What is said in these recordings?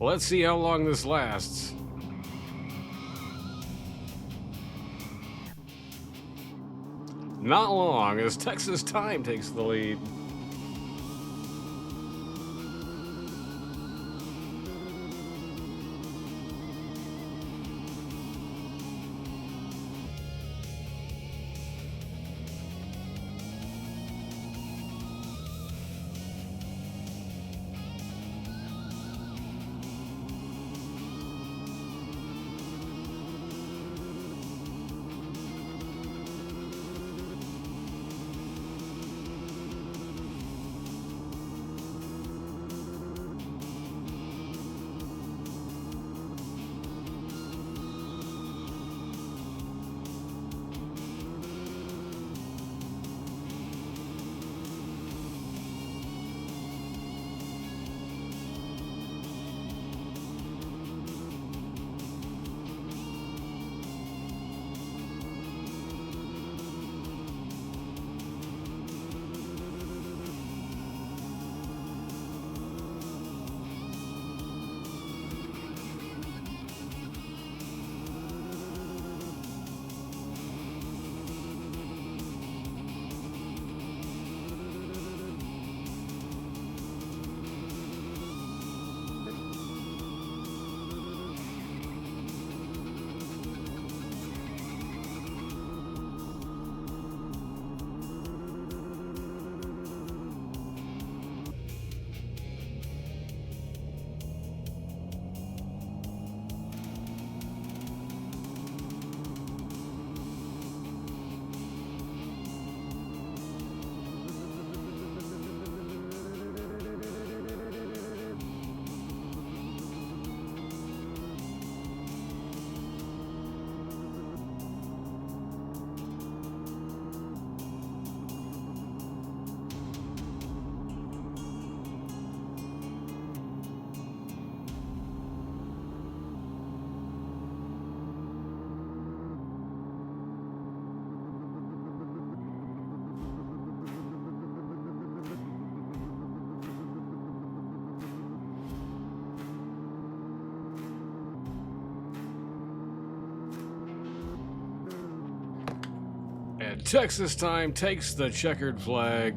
Let's see how long this lasts. Not long, as Texas Time takes the lead. And Texas Time takes the checkered flag.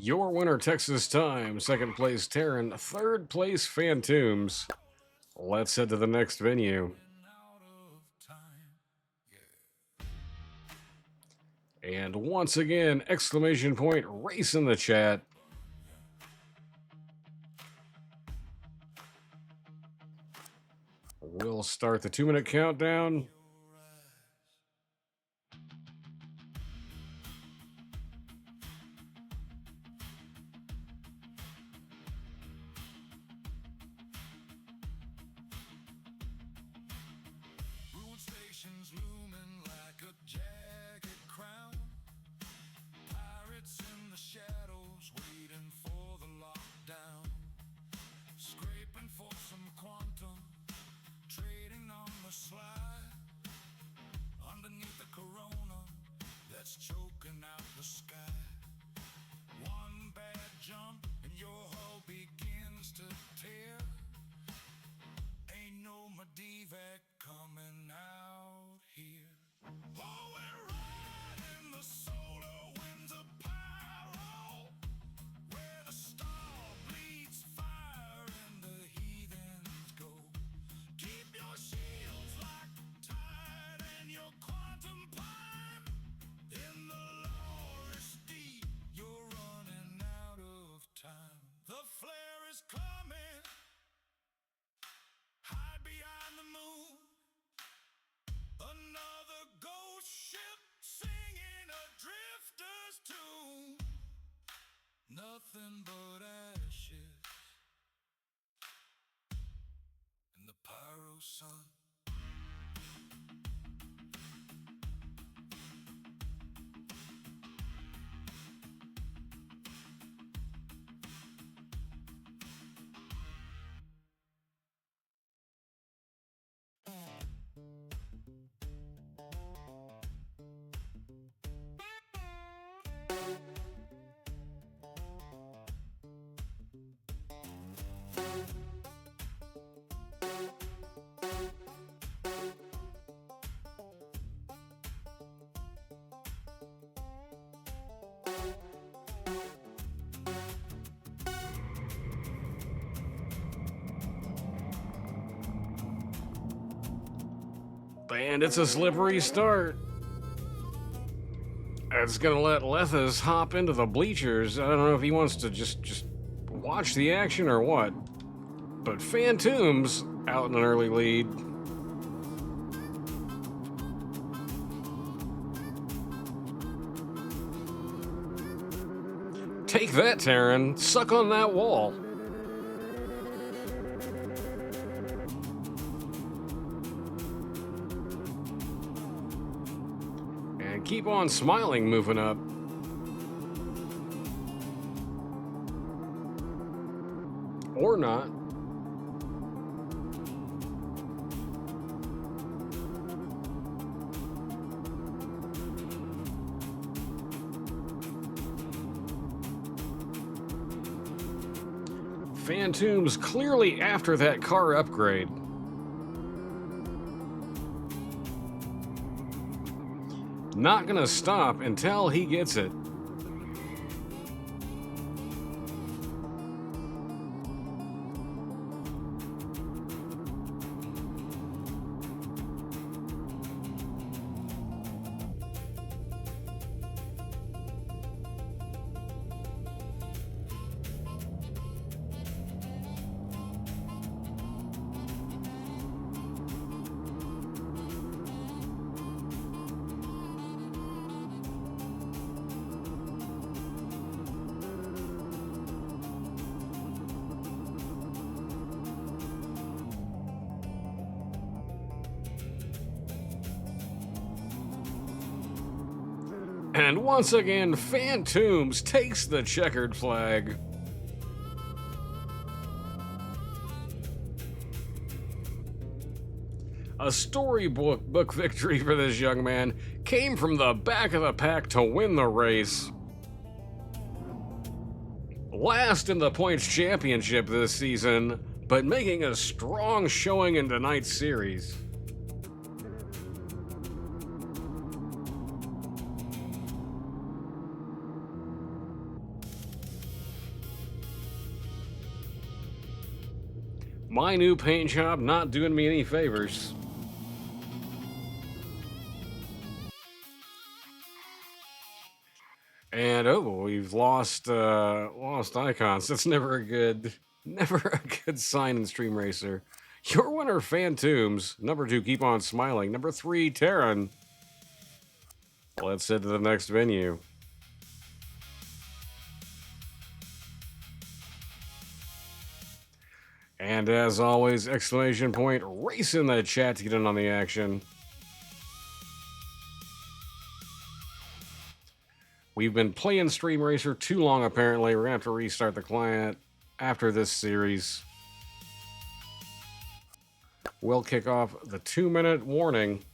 Your winner, Texas Time. Second place, Terran. Third place, Phantoms. Let's head to the next venue. And once again, exclamation point race in the chat. We'll start the 2-minute countdown. Coming out here. And it's a slippery start. It's gonna let Lethas hop into the bleachers. I don't know if he wants to just watch the action or what. But Phantoms out in an early lead. Take that, Terran. Suck on that wall. And keep on smiling, moving up. Or not. Phantoms clearly after that car upgrade. Not gonna stop until he gets it. And once again, Phantoms takes the checkered flag. A storybook victory for this young man. Came from the back of the pack to win the race. Last in the points championship this season, but making a strong showing in tonight's series. My new paint job not doing me any favors. And we've lost icons. That's never a good sign in Stream Racer. Your winner, Phantoms. Number 2, Keep On Smiling. Number 3, Terran. Let's head to the next venue. And as always, exclamation point, race in the chat to get in on the action. We've been playing Stream Racer too long, apparently. We're going to have to restart the client after this series. We'll kick off the 2-minute warning.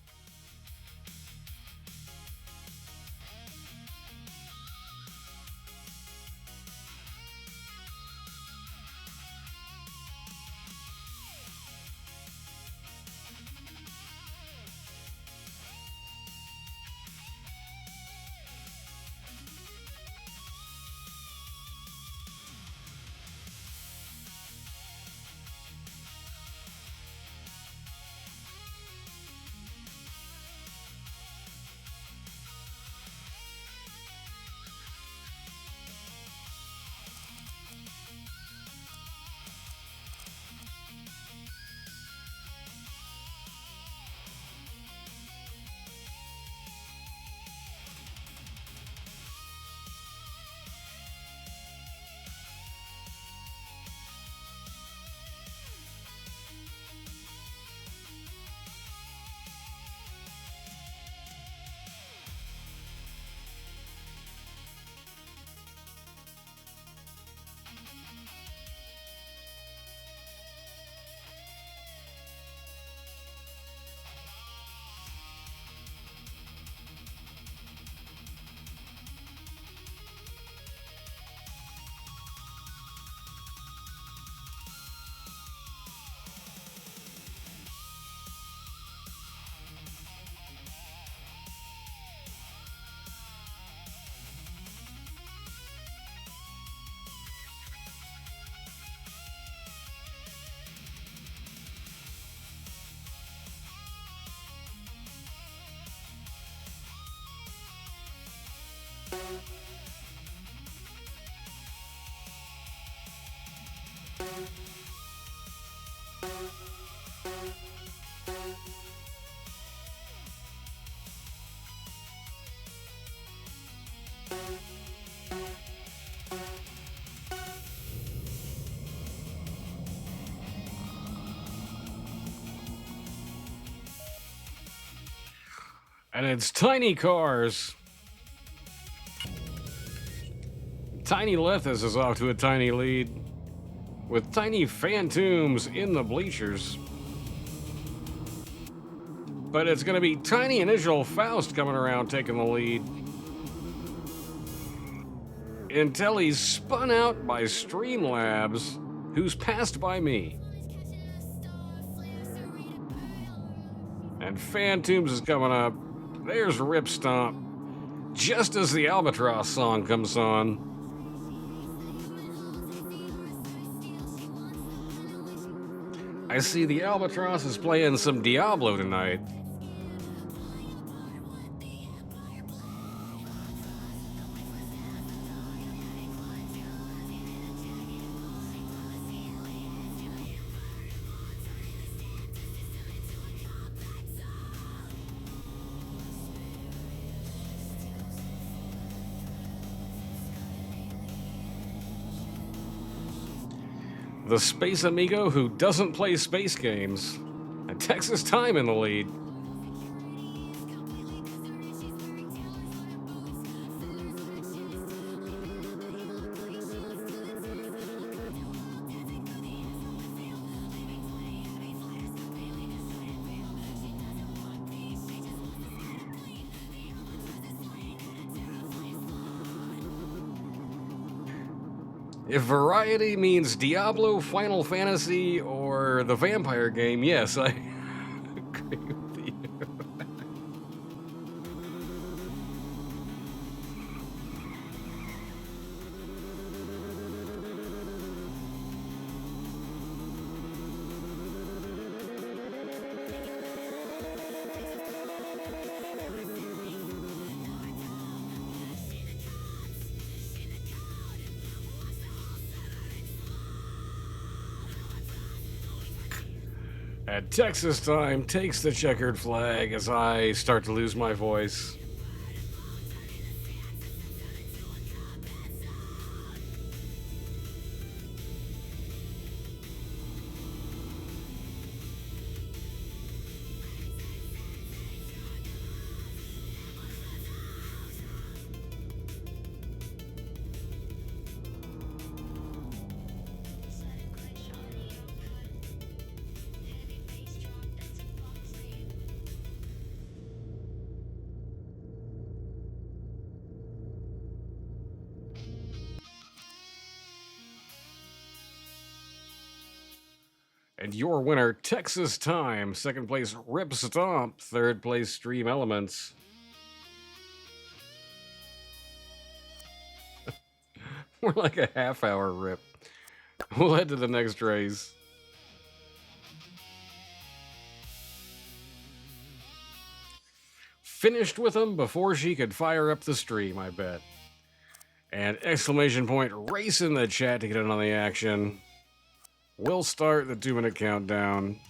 And it's Tiny Cars. Tiny Lethis is off to a tiny lead, with Tiny Phantoms in the bleachers. But it's going to be Tiny Initial Faust coming around taking the lead, until he's spun out by Streamlabs, who's passed by me. And Phantoms is coming up. There's Rip Stomp, just as the Albatross song comes on. I see the Albatross is playing some Diablo tonight. The Space Amigo who doesn't play space games. And Texas Time in the lead. If variety means Diablo, Final Fantasy, or the vampire game, yes, I agree with you. And Texas Time takes the checkered flag as I start to lose my voice. And your winner, Texas Time. Second place, Rip Stomp. Third place, Stream Elements. We're like a half-hour rip. We'll head to the next race. Finished with them before she could fire up the stream, I bet. And exclamation point race in the chat to get in on the action. We'll start the 2-minute countdown.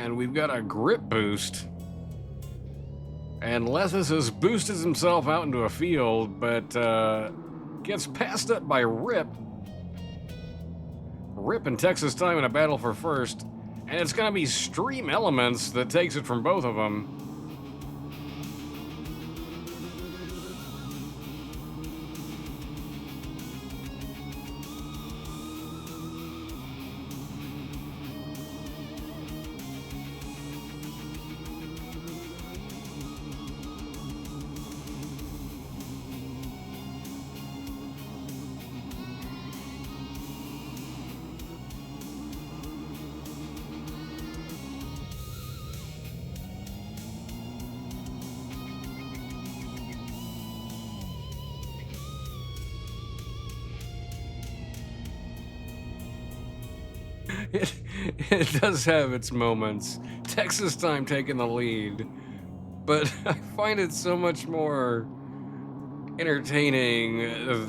And we've got a grip boost. And Lethus has boosted himself out into a field, but gets passed up by Rip. Rip and Texas Time in a battle for first. And it's going to be Stream Elements that takes it from both of them. It, it does have its moments. Texas Time taking the lead, but I find it so much more entertaining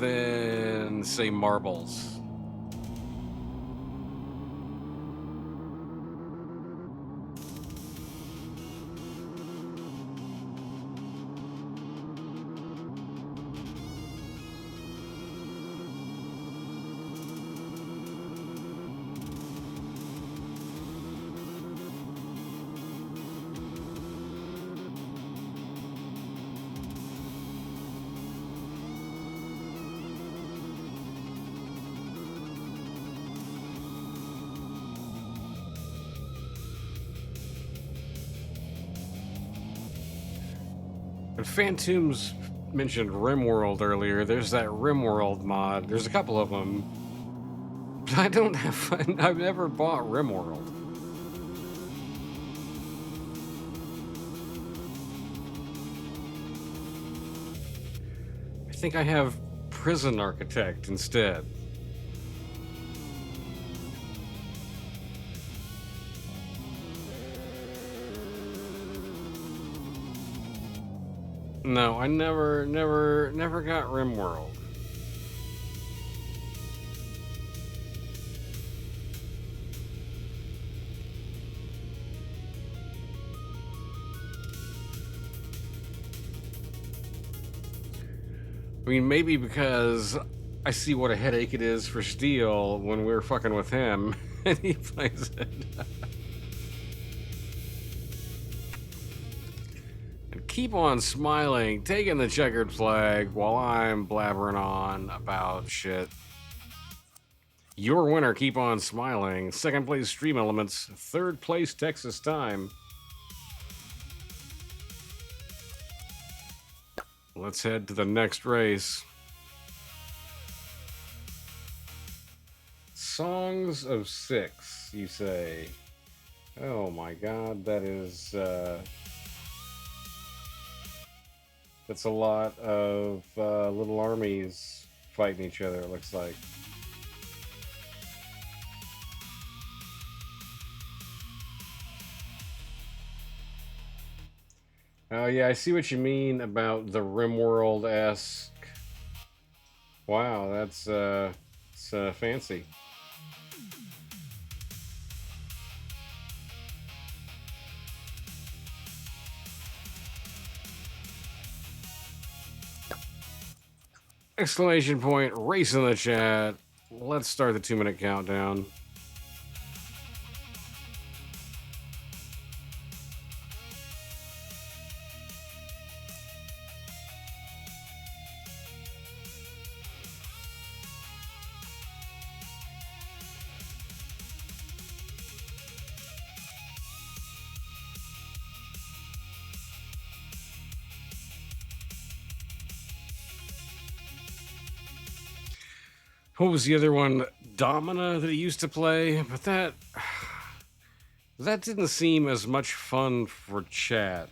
than, say, Marbles. And Phantoms mentioned RimWorld earlier. There's that RimWorld mod. There's a couple of them. But I don't have. I've never bought RimWorld. I think I have Prison Architect instead. No, I never got RimWorld. I mean, maybe because I see what a headache it is for Steel when we're fucking with him and he plays it. And keep on smiling, taking the checkered flag while I'm blabbering on about shit. Your winner, keep on smiling. Second place, Stream Elements. Third place, Texas Time. Let's head to the next race. Songs of Six, you say? Oh my god, that is, that's a lot of little armies fighting each other, it looks like. Oh yeah, I see what you mean about the RimWorld-esque. Wow, that's it's, fancy. Exclamation point, race in the chat. Let's start the 2-minute countdown. What was the other one? Domina that he used to play, but that didn't seem as much fun for chat.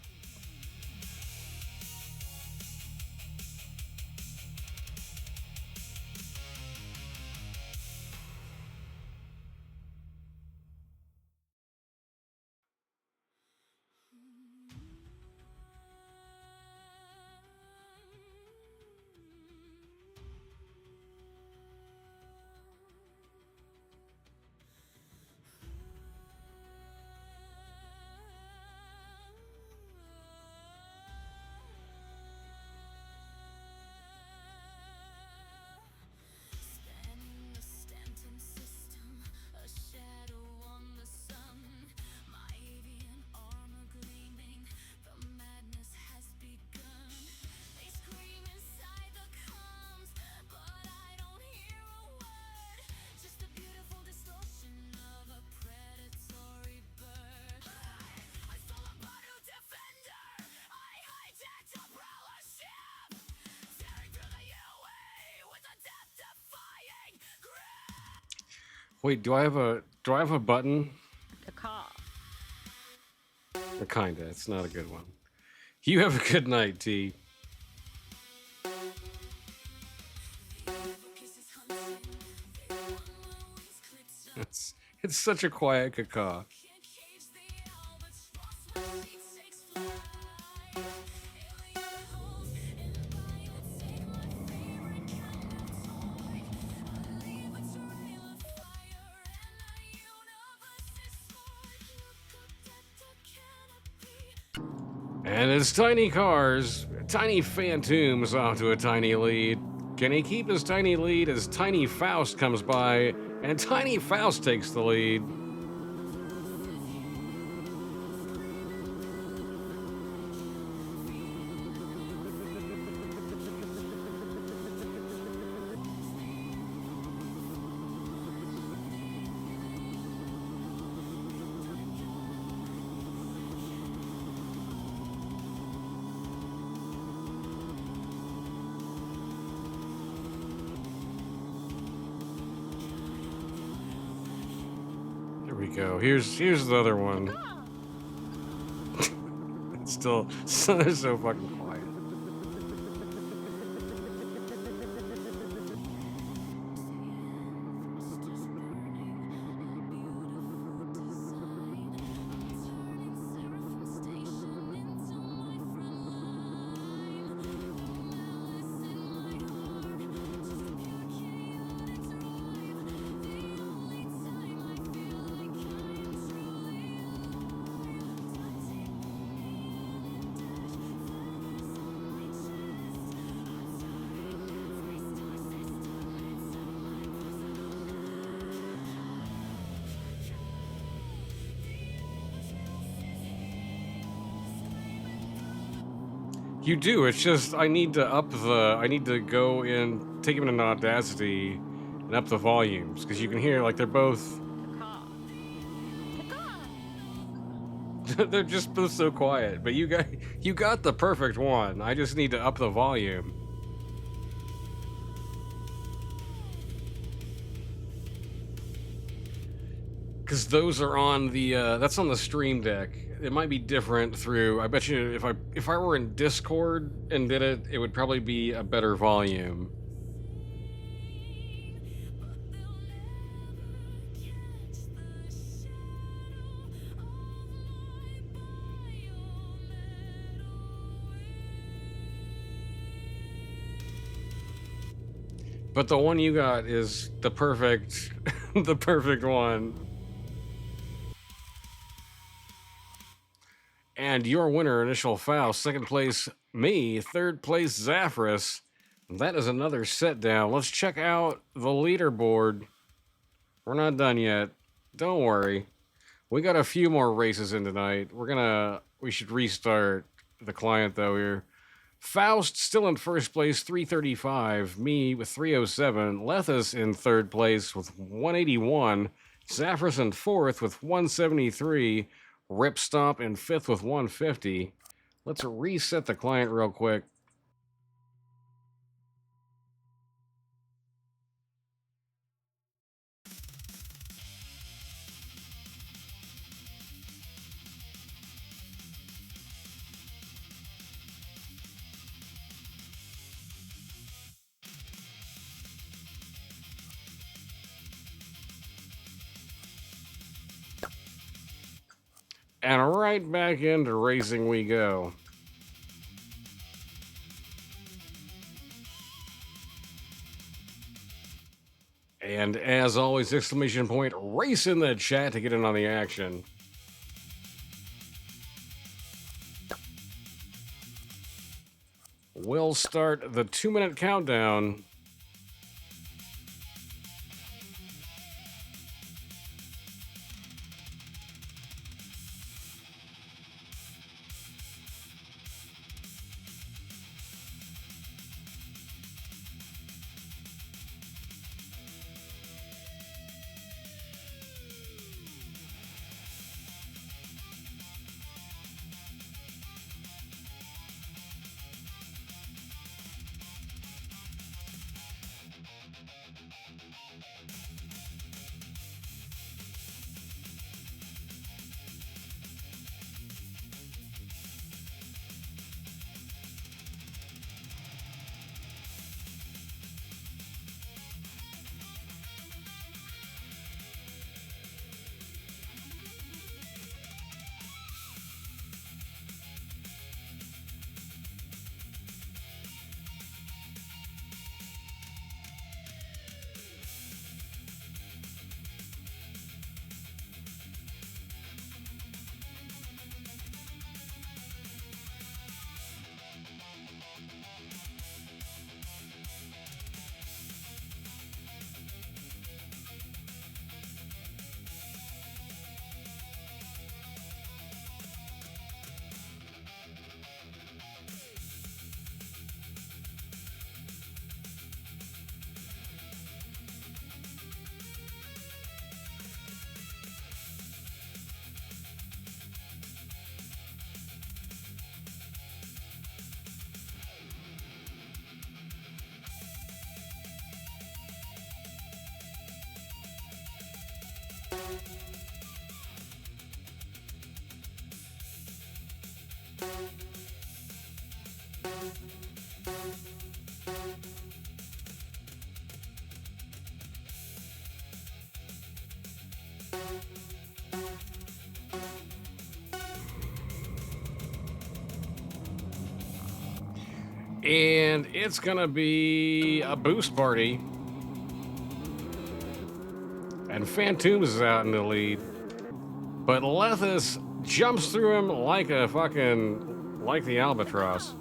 Wait, do I have a button? Caca. Kinda. It's not a good one. You have a good night, T. It's it's such a quiet caca. And as Tiny Cars, Tiny Phantoms off to a tiny lead. Can he keep his tiny lead as Tiny Faust comes by, and Tiny Faust takes the lead? Here we go. Here's the other one. It's still they're so fucking quiet. You do. It's just I need to I need to go in, take him into Audacity, and up the volumes because you can hear like they're both. They're just both so quiet. But you got the perfect one. I just need to up the volume. Because those are on the that's on the Stream Deck. It might be different through. I bet you if I were in Discord and did it, it would probably be a better volume. But the one you got is the perfect, the perfect one. And your winner, Initial Foul. Second place, me. Third place, Zaphras. That is another set down. Let's check out the leaderboard. We're not done yet. Don't worry. We got a few more races in tonight. We should restart the client though here. Faust still in first place, 335. Me with 307. Lethus in third place with 181. Zaphras in fourth with 173. Ripstop in fifth with 150. Let's reset the client real quick. And right back into racing we go. And as always, exclamation point, race in the chat to get in on the action. We'll start the 2-minute countdown. And it's going to be a boost party. And Phantoms is out in the lead. But Lethis jumps through him like a fucking, like the albatross.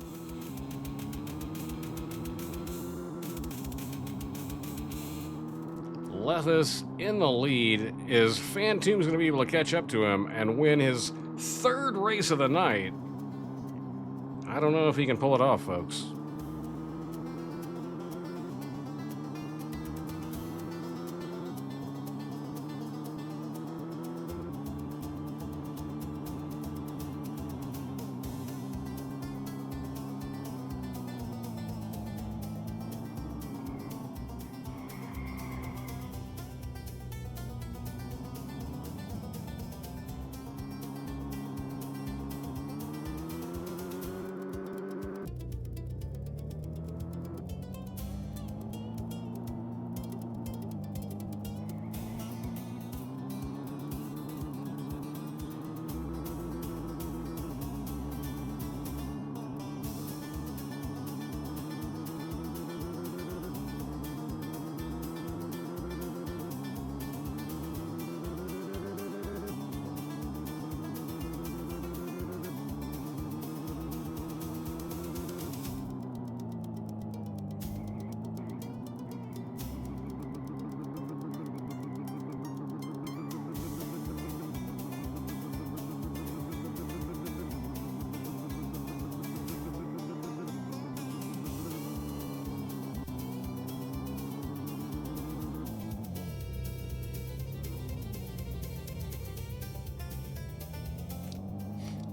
Lethis in the lead. Is Phantoms going to be able to catch up to him and win his third race of the night? I don't know if he can pull it off, folks.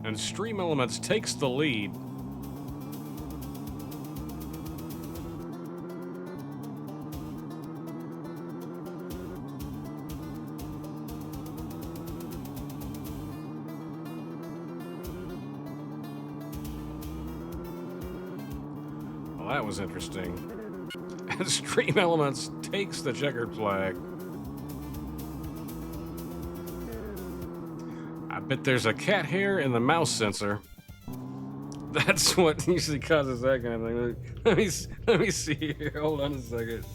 And Stream Elements takes the lead. Well, that was interesting. And Stream Elements takes the checkered flag. I bet there's a cat hair in the mouse sensor. That's what usually causes that kind of thing. Let me see here. Hold on a second.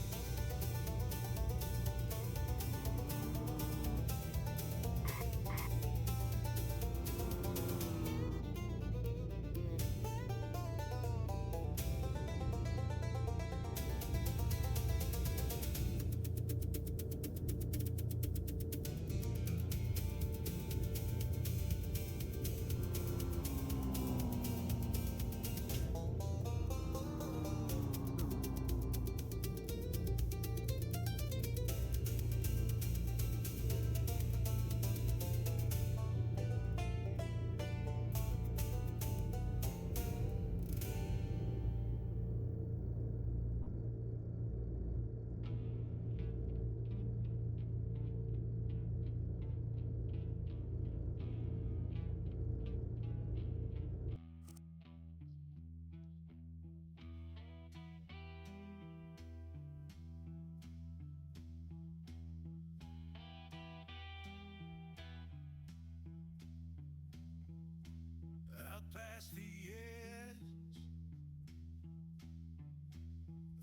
Past the edge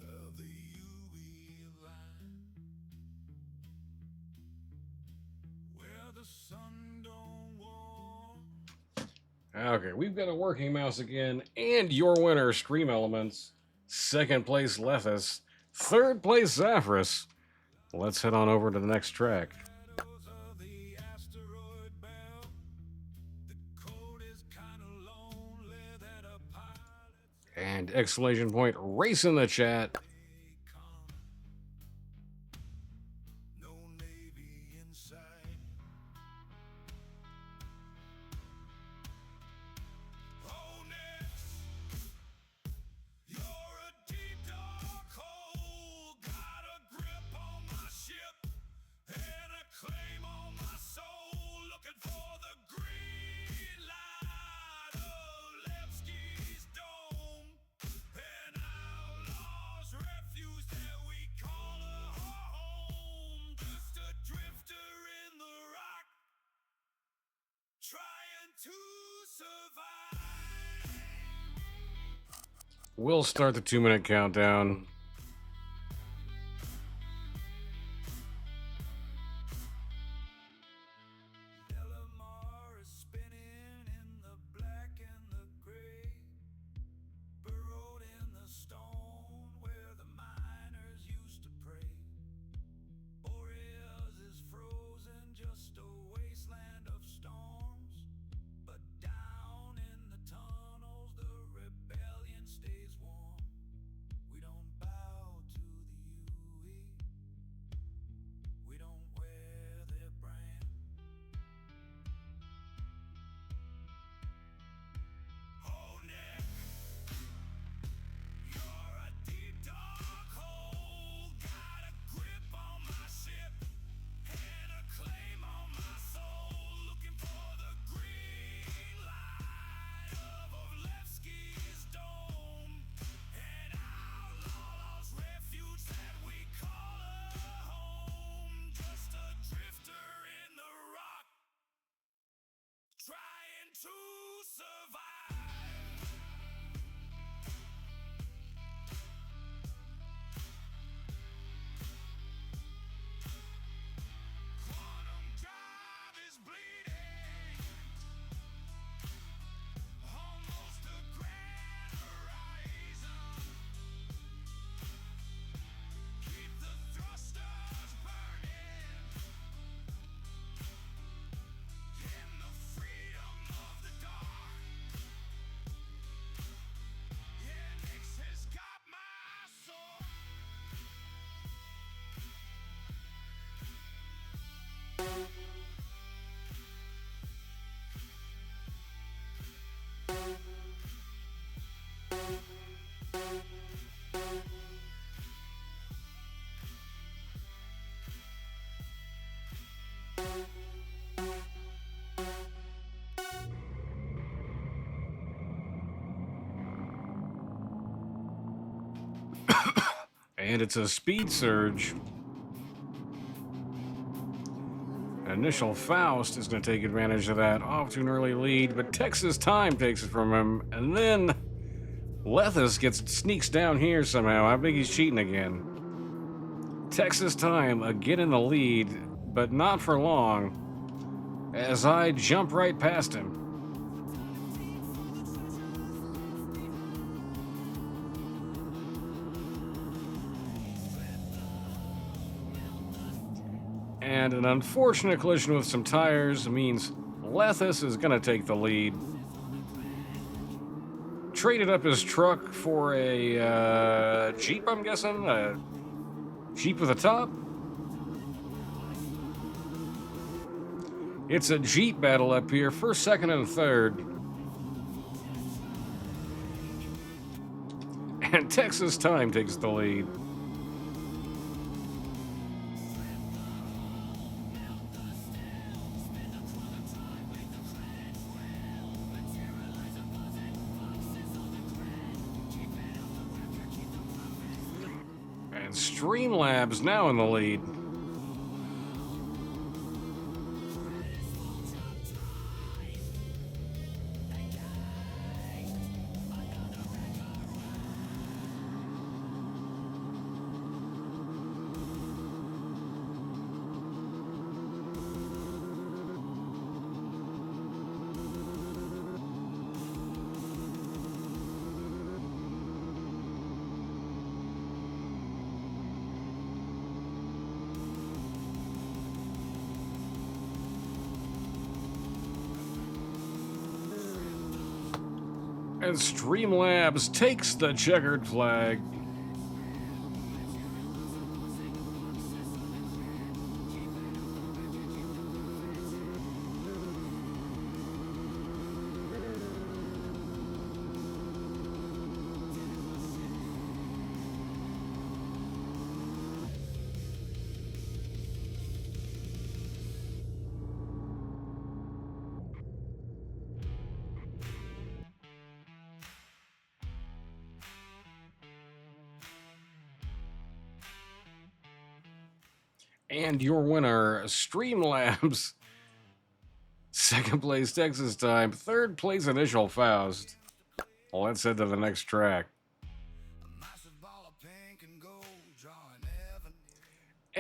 of the UE line, where the sun don't warm. Okay, we've got a working mouse again, and your winner, Stream Elements. Second place, Lethis. Third place, Zaphris. Let's head on over to the next track. And exclamation point, race in the chat. We'll start the 2-minute countdown. Delamar is spinning in the black and the gray, burrowed in the stone where the miners used to pray. Boreas is frozen, just a wasteland of storms, but down in the tunnels the rebellion stays warm. We don't bow to the UE, we don't wear their brand. Oh Nick, you're a deep dark hole, got a grip on my ship and a claim on my soul, looking for the green light of Orlevsky's dome, an outlaw lost refuge that we call a home, just a drifter in the rock, trying to survive. Quantum drive is bleeding, almost a grand horizon. Keep the thrusters burning in the freedom of the dark. Yeah, Nix has got my soul. And it's a speed surge. Initial Faust is going to take advantage of that, off to an early lead, but Texas Time takes it from him, and then Lethus sneaks down here somehow. I think he's cheating again. Texas Time again in the lead, but not for long, as I jump right past him. And an unfortunate collision with some tires means Lethus is going to take the lead. Traded up his truck for a Jeep, I'm guessing? A Jeep with a top? It's a Jeep battle up here, first, second, and third. And Texas Time takes the lead. And Streamlabs now in the lead. And Streamlabs takes the checkered flag. And your winner, Streamlabs. Second place, Texas Time. Third place, Initial Faust. Let's head to the next track.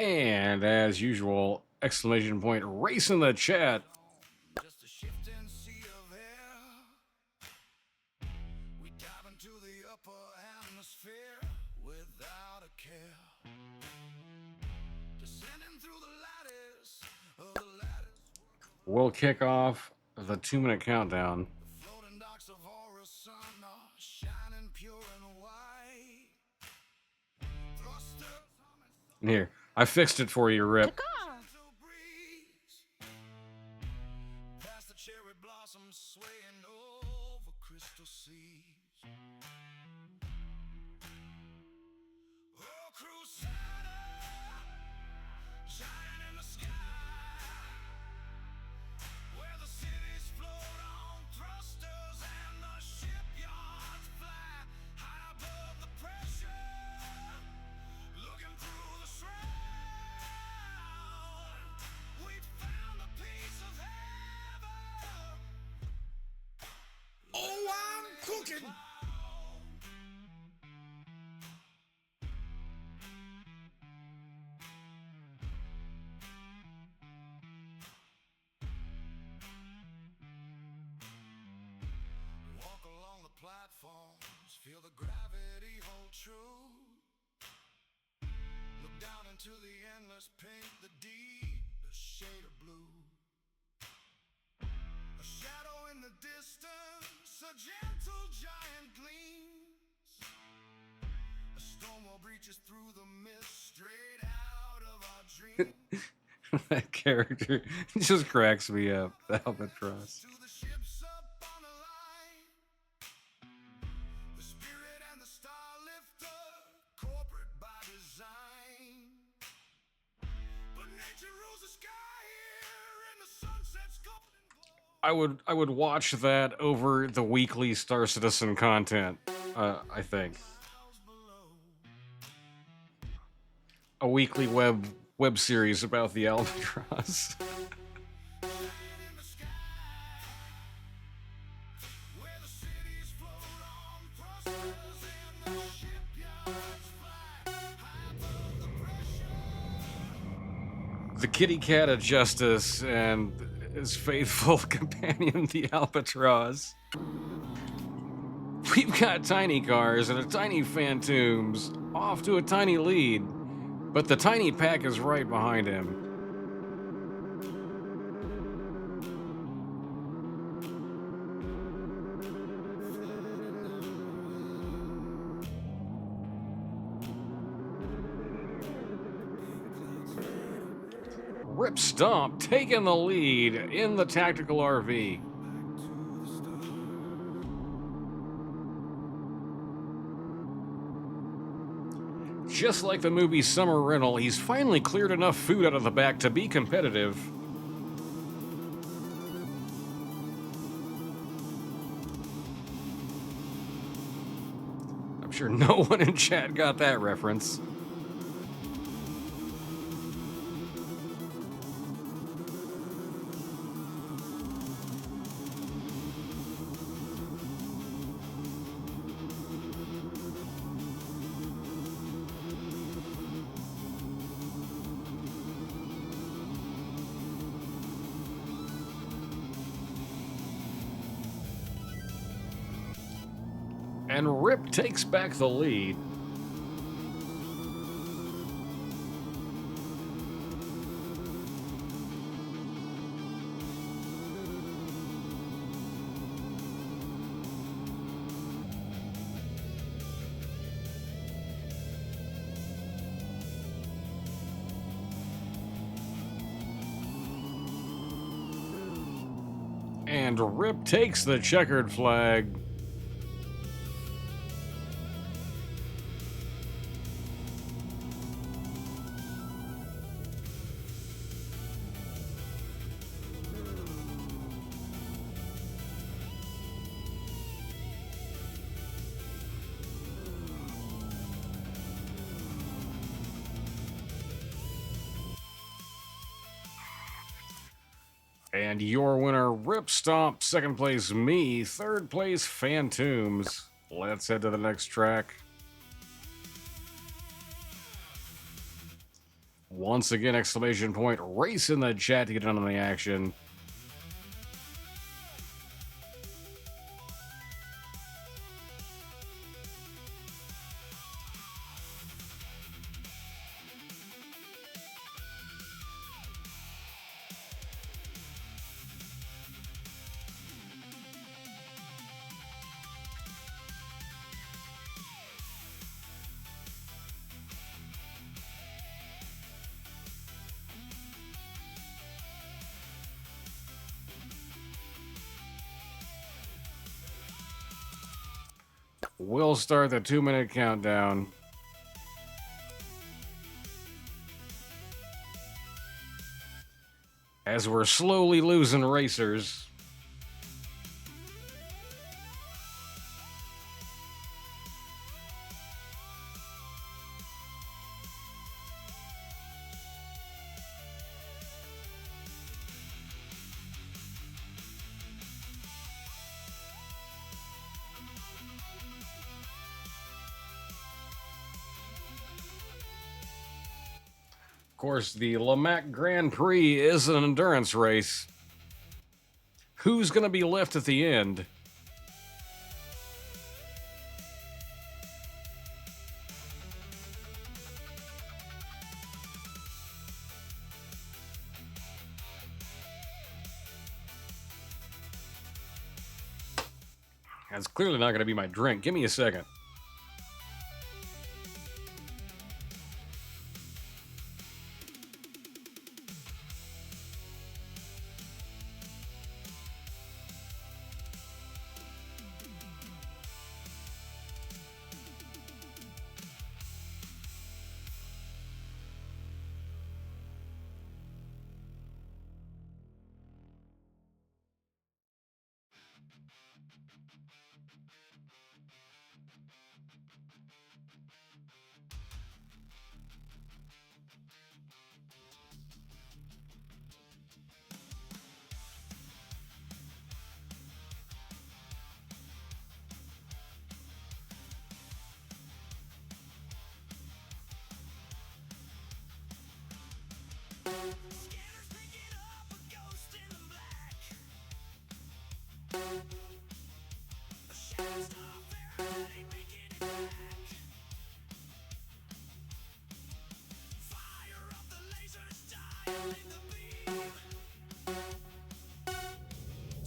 And as usual, exclamation point race in the chat. Just a shifting sea of air. We dive into the upper atmosphere without a care. Descending through the lattice of the lattice. We'll kick off the 2-minute countdown. The floating docks of Horizon are shining pure and white. Thrusters humming Here, I fixed it for you, Rip. gentle breeze. Past the cherry blossoms swaying over crystal seas. Oh, crusader, giant in the sky, where the cities float on thrusters and the shipyards fly high above the pressure, looking through the shroud. We found a piece of heaven. Oh, I'm cooking. Walk along the platforms, feel the gravity hold true. Look down into the endless pink, the deepest shade of blue. A shadow in the distance, a gentle giant gleams. A storm will breaches through the mist, straight out of our dreams. That character just cracks me up. The albatross. To the ships up on a line, the spirit and the star lifter, corporate by design. But nature rules the sky here, and the sunset's golden glow. I would watch that over the weekly Star Citizen content. I think Miles below, a weekly web series about the albatross. shining in the sky, where the cities float on thrusters and the shipyards fly high above the pressure. The kitty cat of justice and his faithful companion, the albatross. We've got tiny cars and a tiny Phantoms off to a tiny lead, but the tiny pack is right behind him. Rip Stomp taking the lead in the tactical RV. Just like the movie Summer Rental, he's finally cleared enough food out of the back to be competitive. I'm sure no one in chat got that reference. And Rip takes back the lead. And Rip takes the checkered flag. And your winner, Rip Stomp. Second place, me. Third place, Phantoms. Let's head to the next track. Once again, exclamation point, race in the chat to get in on the action. We'll start the 2-minute countdown. As we're slowly losing racers. Of course, the Lamac Grand Prix is an endurance race. Who's going to be left at the end? That's clearly not going to be my drink. Give me a second. Scanners picking up a ghost in the black. A shadow star Fahrenheit making it back. Fire up the lasers, dialing the beam.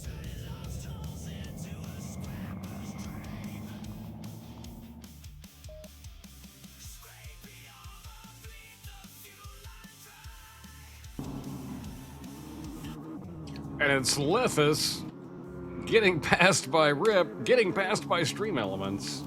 Turning lost holes into a scrapper's dream. Scraping armor, bleed the fuel line dry. And it's Lithus getting passed by Rip, getting passed by Stream Elements.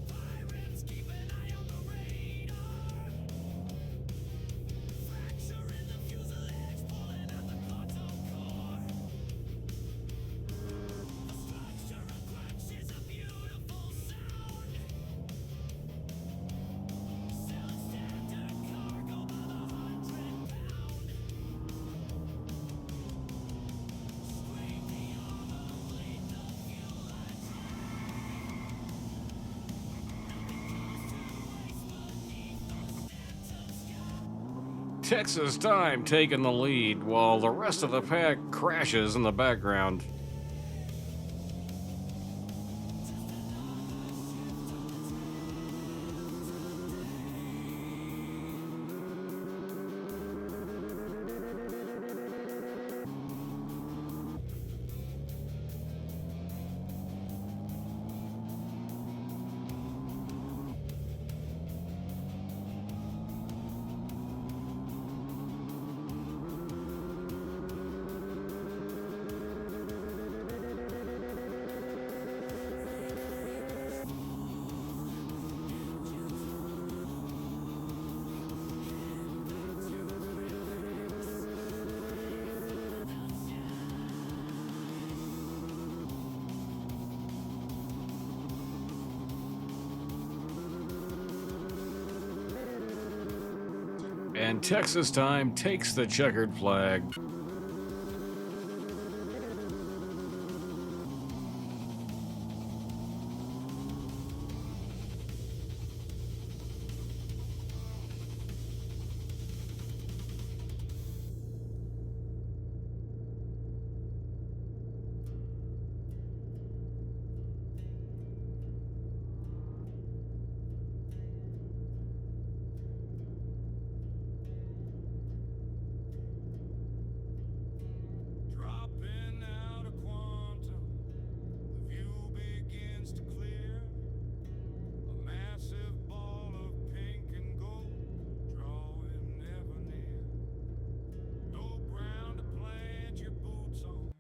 Pirates keep an eye on the radar. Fracture in the fuselage, pulling out the quantum core. The structure of crunch is a beautiful sound. Selling standard cargo by the 100 pound. Scrape the armor, bleed the fuel line Texas Time taking the lead while the rest of the pack crashes in the background. And Texas time takes the checkered flag. Dropping out of quantum, the view begins to clear. A massive ball of pink and gold, drawing ever near. No ground to plant your boots on,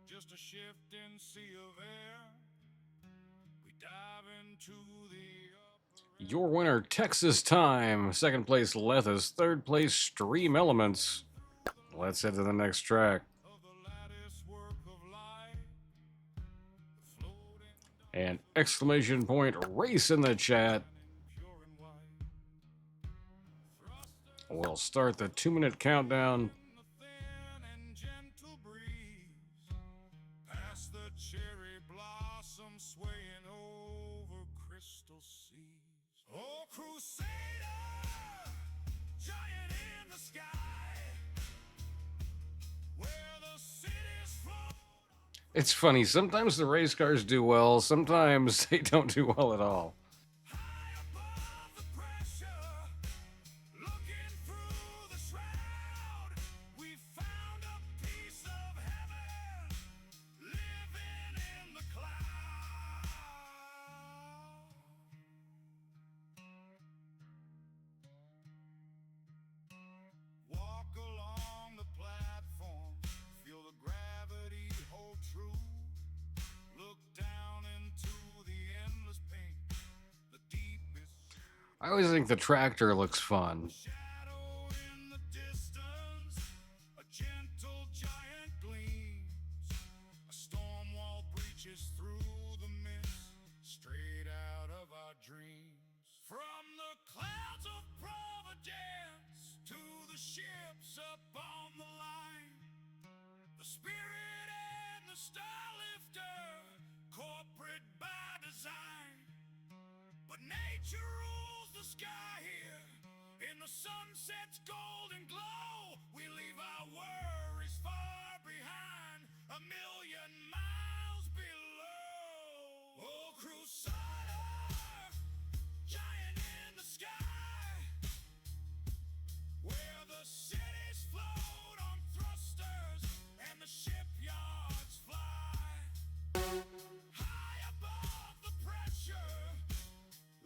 just a shifting sea of air. We dive into the upper Your winner, Texas time. Second place, Lethis. Third place, Stream Elements. Let's head to the next track. of the lattice work of light, floating And exclamation point race in the chat. pure and white. Thrust We'll start the 2-minute countdown. in the thin and gentle breeze, past the cherry blossom swaying over crystal seas. Oh, crusader, giant in the sky, where the cities float It's funny, sometimes the race cars do well, sometimes they don't do well at all. high above the pressure, looking through the shroud. We found a piece of heaven, living in the cloud. Walk along the platform, feel the gravity hold true. Look down into the endless pink, the deepest I always think the tractor looks fun. shadow in the distance. A gentle giant gleams. A storm wall breaches through the mist, straight out of our dreams. From the clouds of Providence to the ships up on the line, the spirit and the star lifter, corporate by design. But nature rules the sky here. In the sunset's golden glow, we leave our worries far behind, a million miles below. Oh, crusader, giant in the sky, where the cities float on thrusters and the shipyards fly. High above the pressure,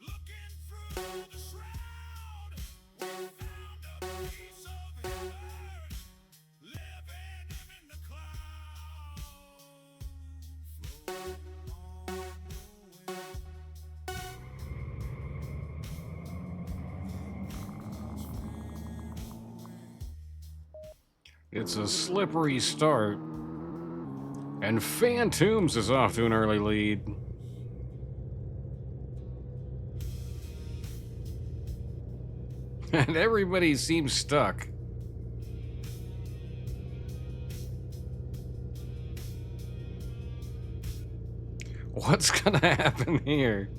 looking through the shroud, we found a piece of heaven, living in the cloud. Floating on the wind. It's a slippery start. And Phantoms is off to an early lead. And everybody seems stuck. What's gonna happen here?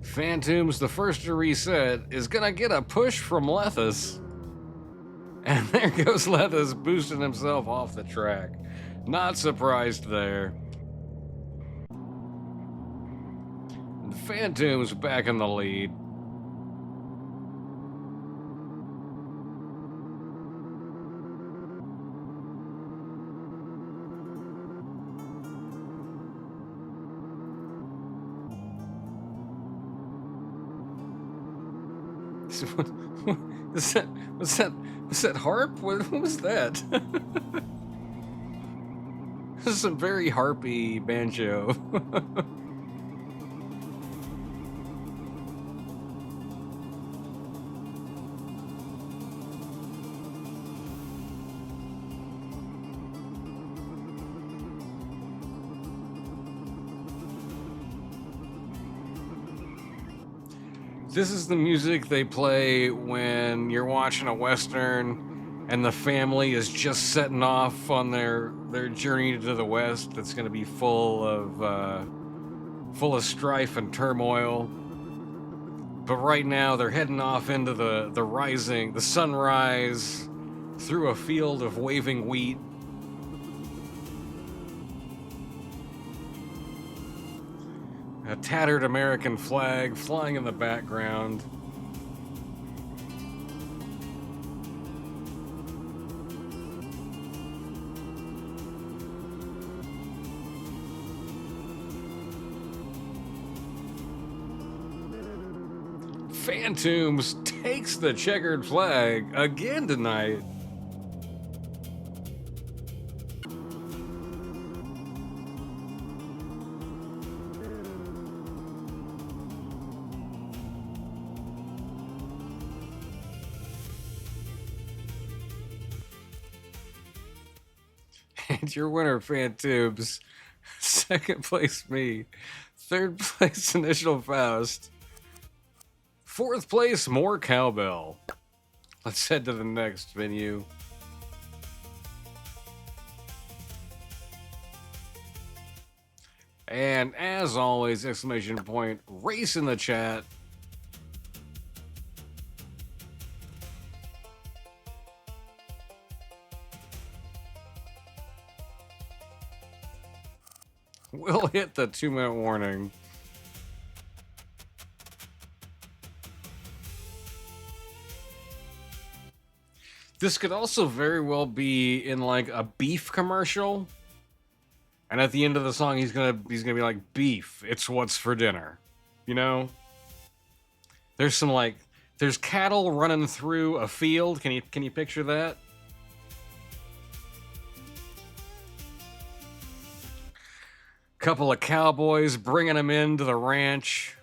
Phantoms, the first to reset, is gonna get a push from Lethis. And there goes Lethis boosting himself off the track. Not surprised there. And Phantoms back in the lead. Was that harp? What was that? This is some very harpy banjo. This is the music they play when you're watching a Western and the family is just setting off on their journey to the West that's going to be full of strife and turmoil. But right now they're heading off into the sunrise through a field of waving wheat. A tattered American flag flying in the background. Phantoms takes the checkered flag again tonight. And your winner, Phantoms. Second place, me. Third place, Initial Faust. Fourth place, more cowbell. Let's head to the next venue. And as always, exclamation point, race in the chat. We'll hit the 2-minute warning. This could also very well be in like a beef commercial. And at the end of the song, he's gonna be like, "Beef, it's what's for dinner," you know. There's cattle running through a field. Can you picture that? Couple of cowboys bringing them into the ranch.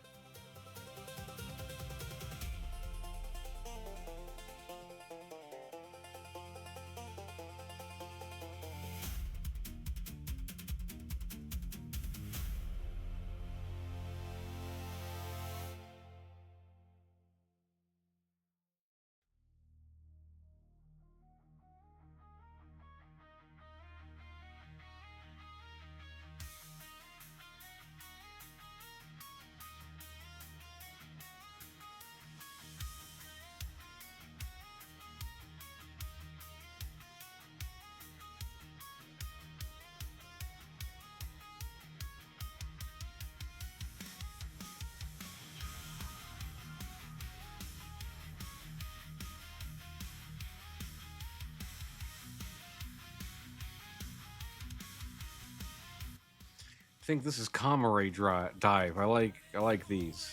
I think this is Comrade Dive. I like these.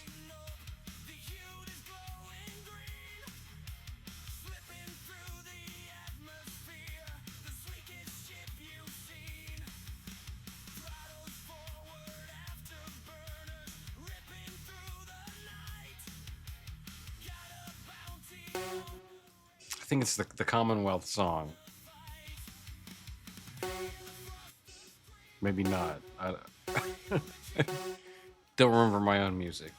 The hue is glowing green, slipping through the atmosphere. The sleekest ship you've seen. Throttles forward, afterburners ripping through the night. Got a bounty. I think it's the Commonwealth song. Maybe not. I don't remember my own music.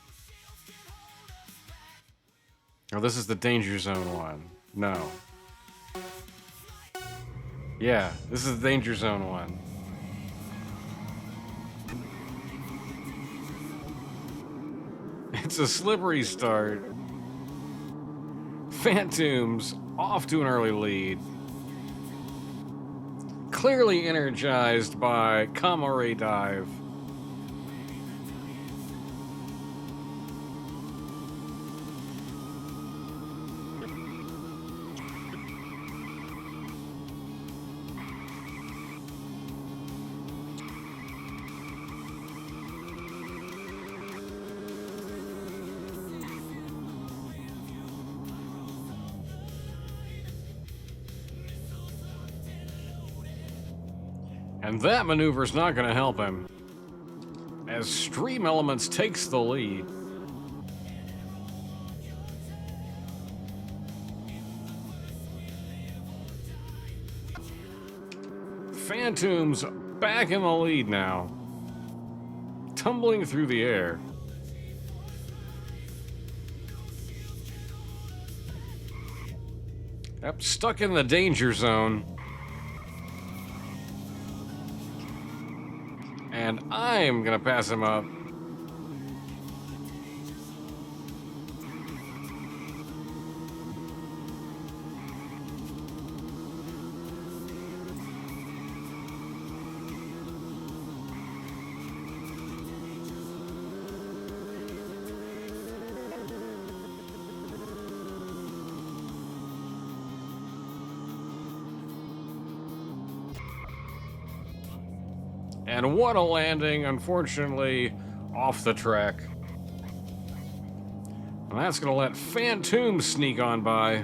Oh, this is the Danger Zone one. No. Yeah, this is the Danger Zone one. It's a slippery start. Phantoms off to an early lead. Clearly energized by Kamare Dive. And that maneuver's not going to help him, as Stream Elements takes the lead. Phantoms back in the lead now, tumbling through the air. Yep, stuck in the danger zone. And I'm gonna pass him up. And what a landing, unfortunately, off the track. And that's going to let Phantom sneak on by.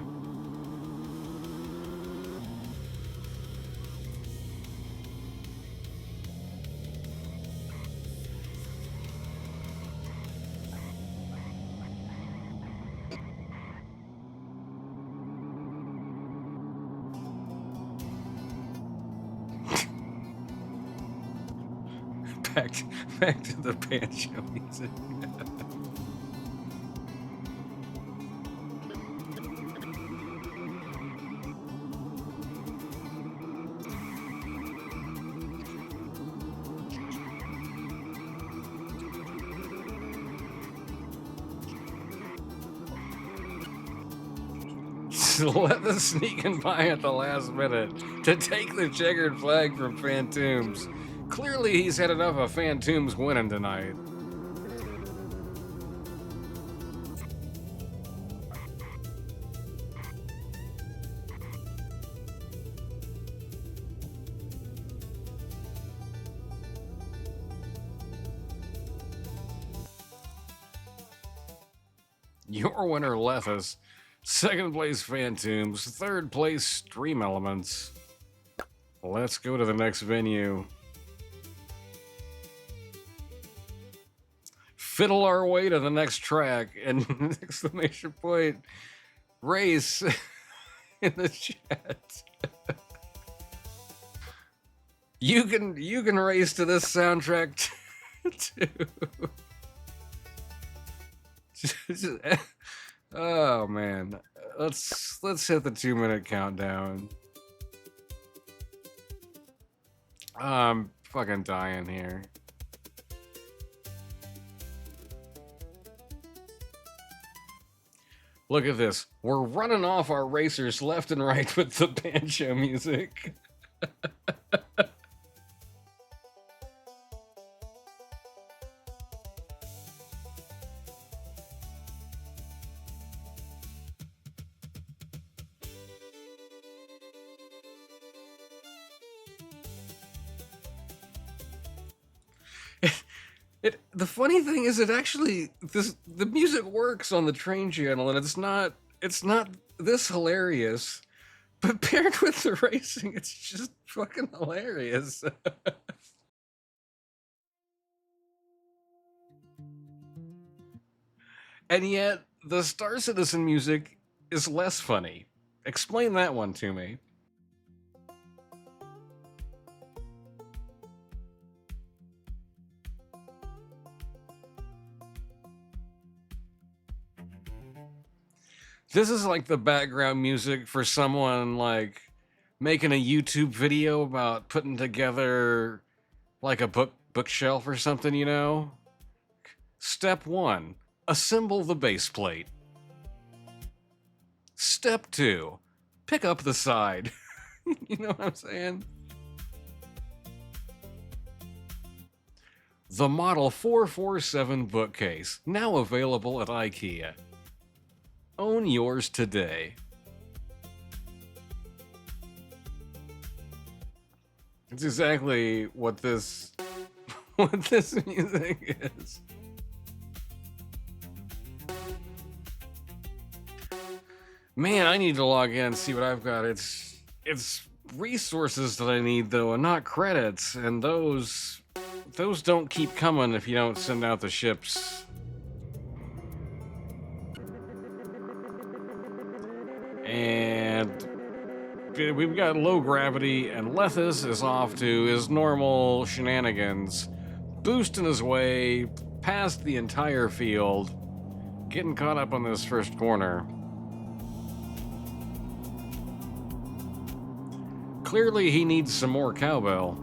back to the banjo music. Let the sneaking by at the last minute to take the checkered flag from Phantoms. Clearly, he's had enough of Phantoms winning tonight. Your winner, Lethus. Second place, Phantoms. Third place, Stream Elements. Let's go to the next venue. Fiddle our way to the next track and exclamation point race in the chat. You can race to this soundtrack too. Oh man, let's hit the 2-minute countdown. I'm fucking dying here. Look at this. We're running off our racers left and right with the banjo music. The funny thing is, the music works on the train channel, and it's not this hilarious, but paired with the racing, it's just fucking hilarious. And yet, the Star Citizen music is less funny. Explain that one to me. This is like the background music for someone like making a YouTube video about putting together like a bookshelf or something, you know? Step 1, assemble the base plate. Step 2, pick up the side. You know what I'm saying? The Model 447 bookcase, now available at IKEA. Own yours today. It's exactly what this music is. Man, I need to log in and see what I've got. It's resources that I need though, and not credits, and those don't keep coming if you don't send out the ships. And we've got low gravity, and Lethus is off to his normal shenanigans, boosting his way past the entire field, getting caught up on this first corner. Clearly, he needs some more cowbell.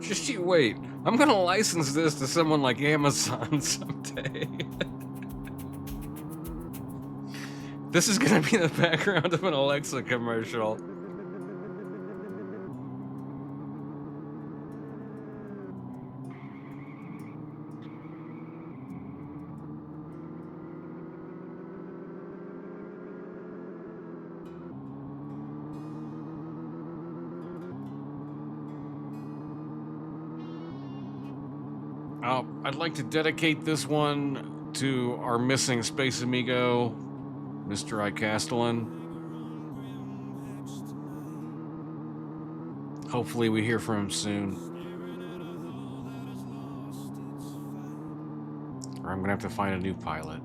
Just you wait. I'm gonna license this to someone like Amazon someday. This is gonna be the background of an Alexa commercial. I'd like to dedicate this one to our missing space amigo, Mr. Icastellan. Hopefully we hear from him soon. Or I'm gonna have to find a new pilot.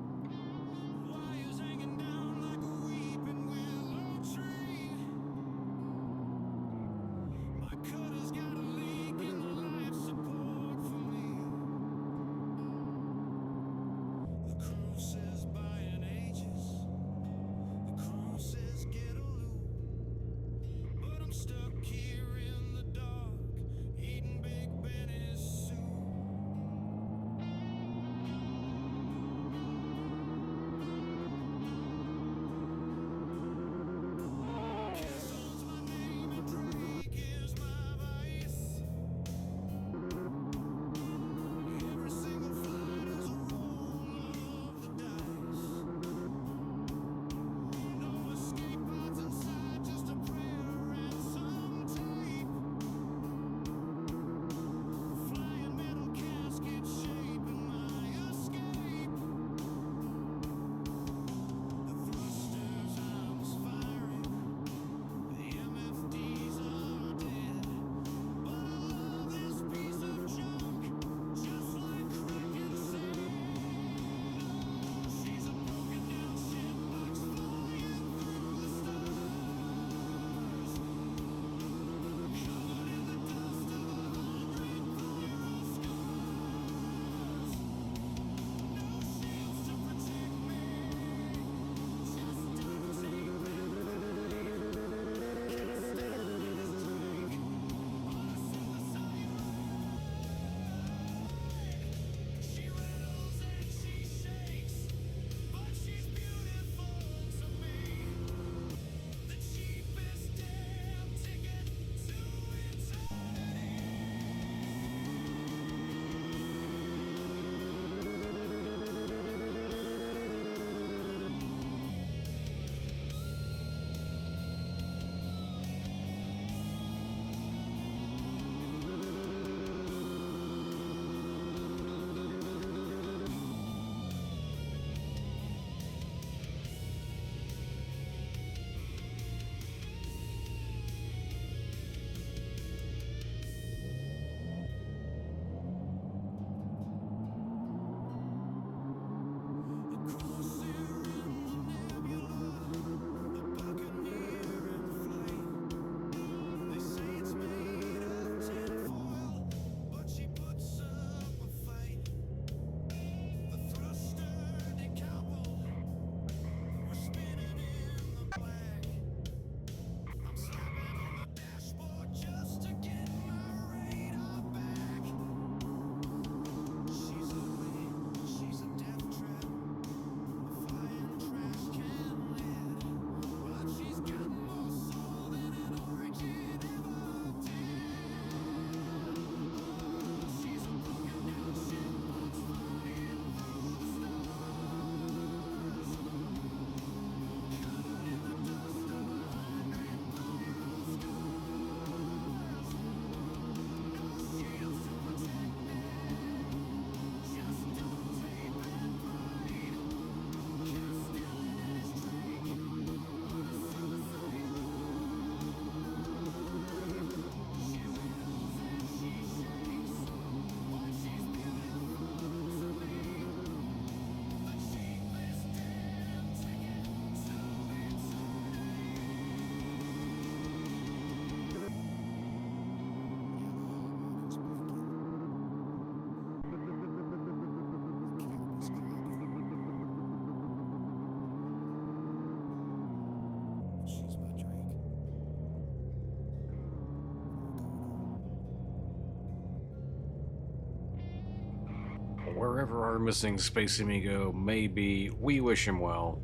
Wherever our missing space amigo may be, we wish him well.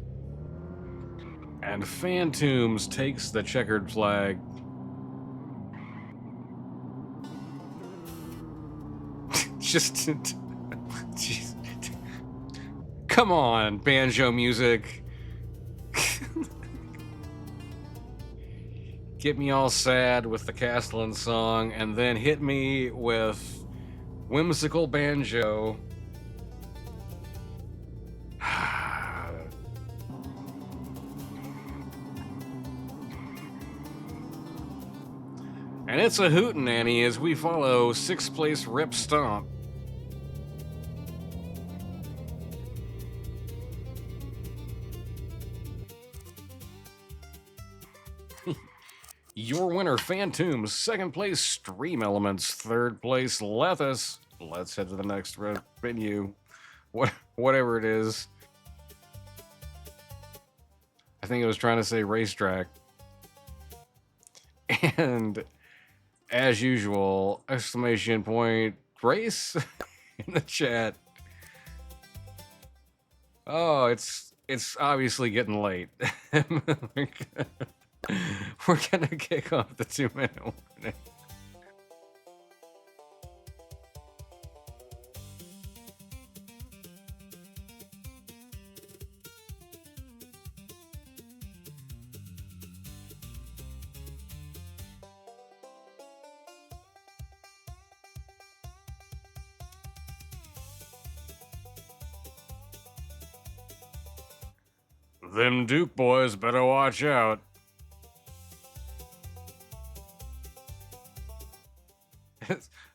And Phantoms takes the checkered flag. Just, jeez. Come on, banjo music. Get me all sad with the Castellan song, and then hit me with whimsical banjo. And it's a hootenanny as we follow 6th place Rip Stomp. Your winner, Phantoms. 2nd place, Stream Elements. 3rd place, Lethus. Let's head to the next venue. Whatever it is. I think it was trying to say racetrack. And as usual, exclamation point race in the chat. Oh, it's obviously getting late. We're gonna kick off the 2-minute warning. Them Duke boys better watch out.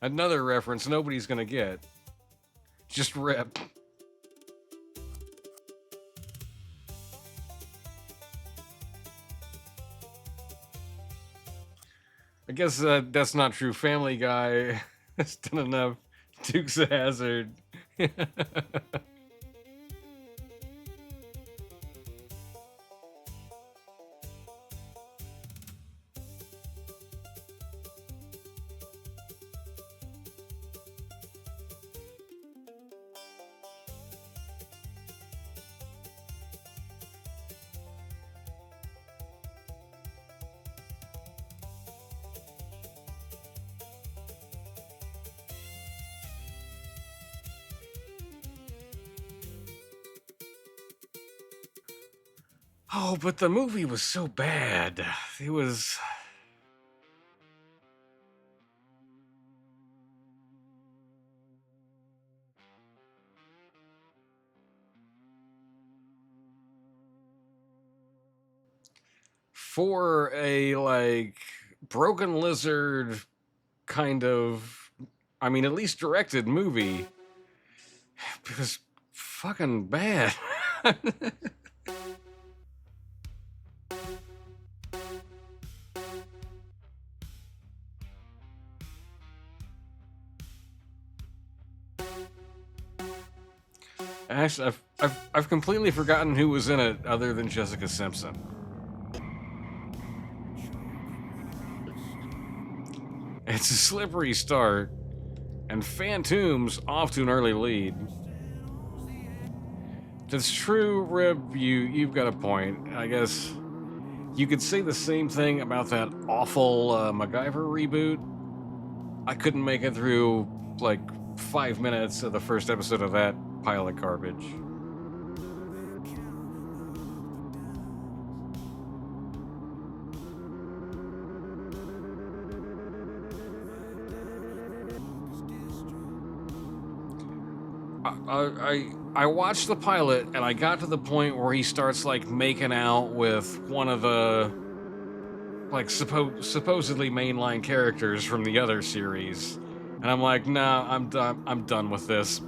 Another reference nobody's gonna get. Just rip. I guess that's not true. Family Guy has done enough Dukes of Hazzard. Oh, but the movie was so bad. It was. For a, like, Broken Lizard kind of. I mean, at least directed movie. It was fucking bad. Actually, I've completely forgotten who was in it other than Jessica Simpson. It's a slippery start, and Phantoms off to an early lead. That's true, Rib. You've got a point. I guess you could say the same thing about that awful MacGyver reboot. I couldn't make it through like 5 minutes of the first episode of that pile of garbage. I watched the pilot and I got to the point where he starts like making out with one of the like supposedly mainline characters from the other series, and I'm like, nah, I'm done with this.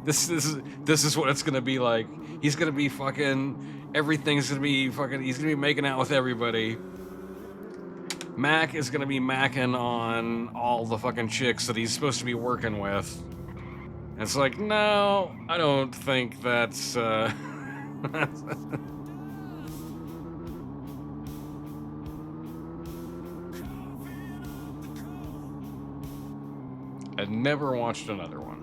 This is what it's gonna be like. He's gonna be fucking everything's gonna be fucking. He's gonna be making out with everybody. Mac is gonna be macking on all the fucking chicks that he's supposed to be working with. And it's like, no, I don't think that's. I never watched another one.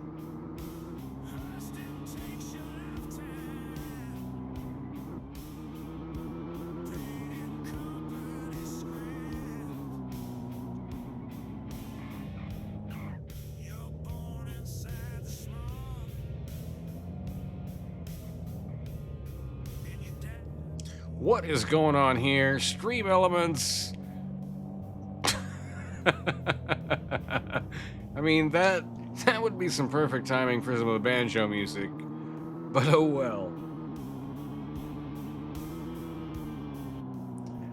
What is going on here? Stream Elements. I mean, that would be some perfect timing for some of the banjo music. But oh well.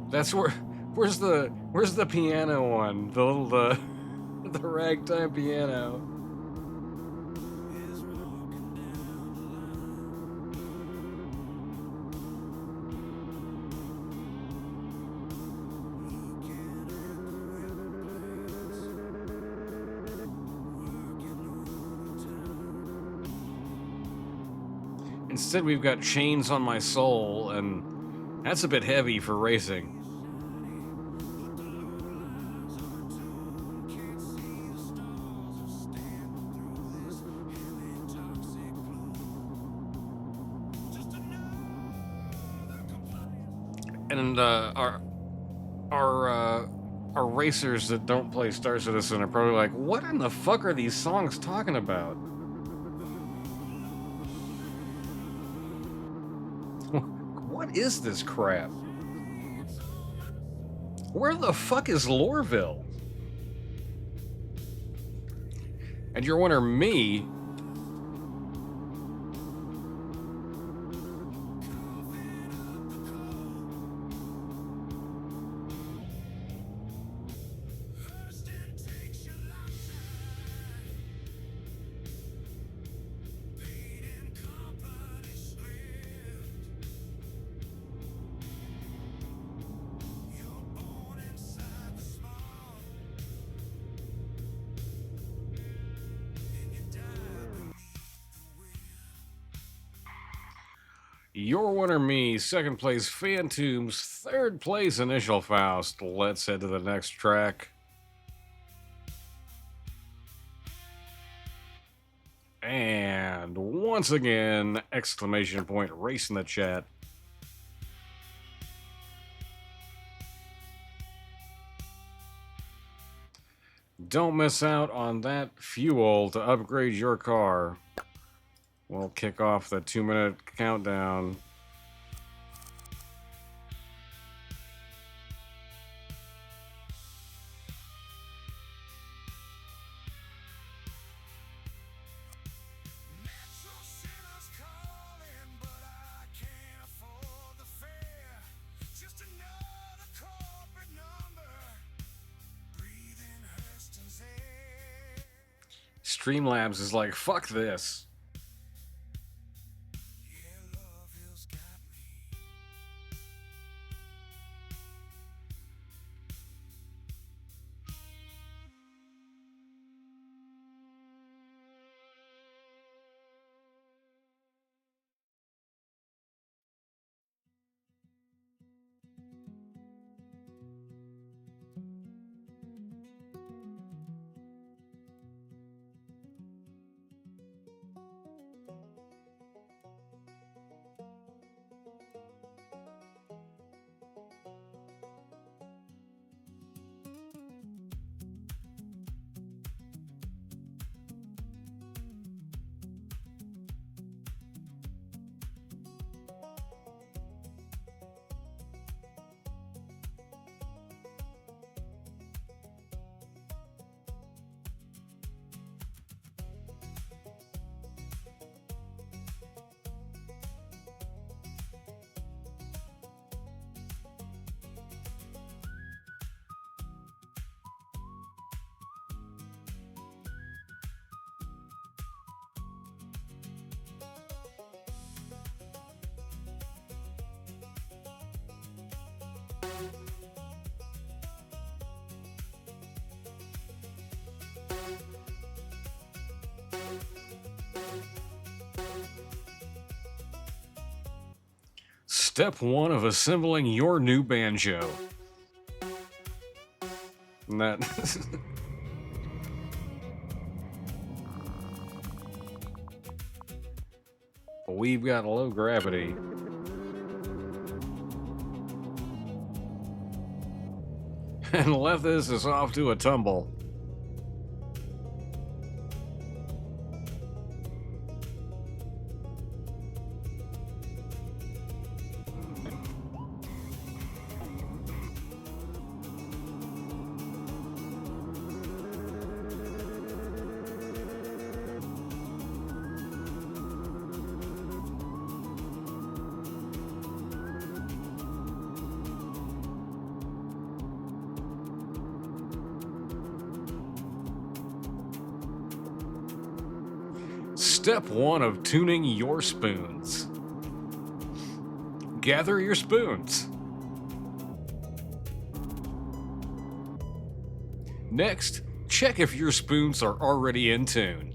That's where's the piano one? The little the ragtime piano. Instead, we've got Chains on My Soul, and that's a bit heavy for racing. And our racers that don't play Star Citizen are probably like, what in the fuck are these songs talking about? What is this crap? Where the fuck is Lorville? And your winner, me. Your winner, me. Second place, Phantoms. Third place, Initial Faust. Let's head to the next track. And once again, exclamation point, race in the chat. Don't miss out on that fuel to upgrade your car. We'll kick off the 2-minute countdown. Streamlabs is like, fuck this. Step 1 of assembling your new banjo. And that... We've got low gravity. And left this is off to a tumble. Step 1 of tuning your spoons. Gather your spoons. Next, check if your spoons are already in tune.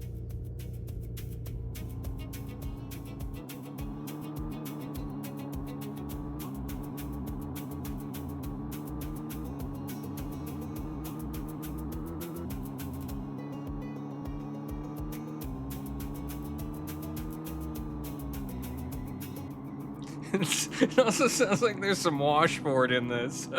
It also sounds like there's some washboard in this.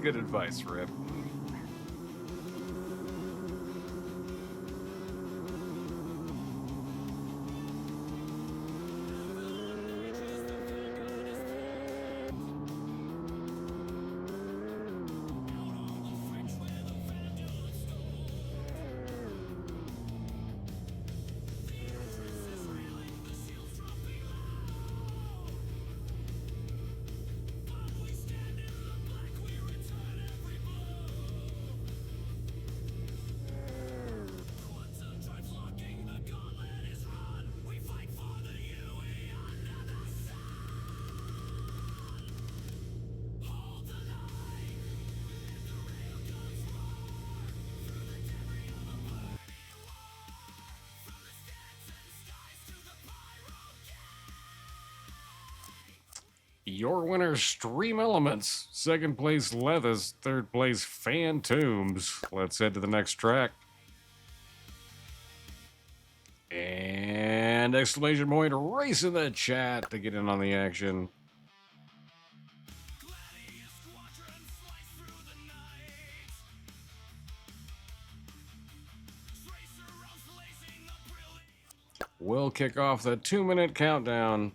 Good advice, Rip. Your winner, Stream Elements. Second place, Leathers. Third place, Phantombs. Let's head to the next track. And exclamation point, race in the chat to get in on the action. We'll kick off the 2-minute countdown.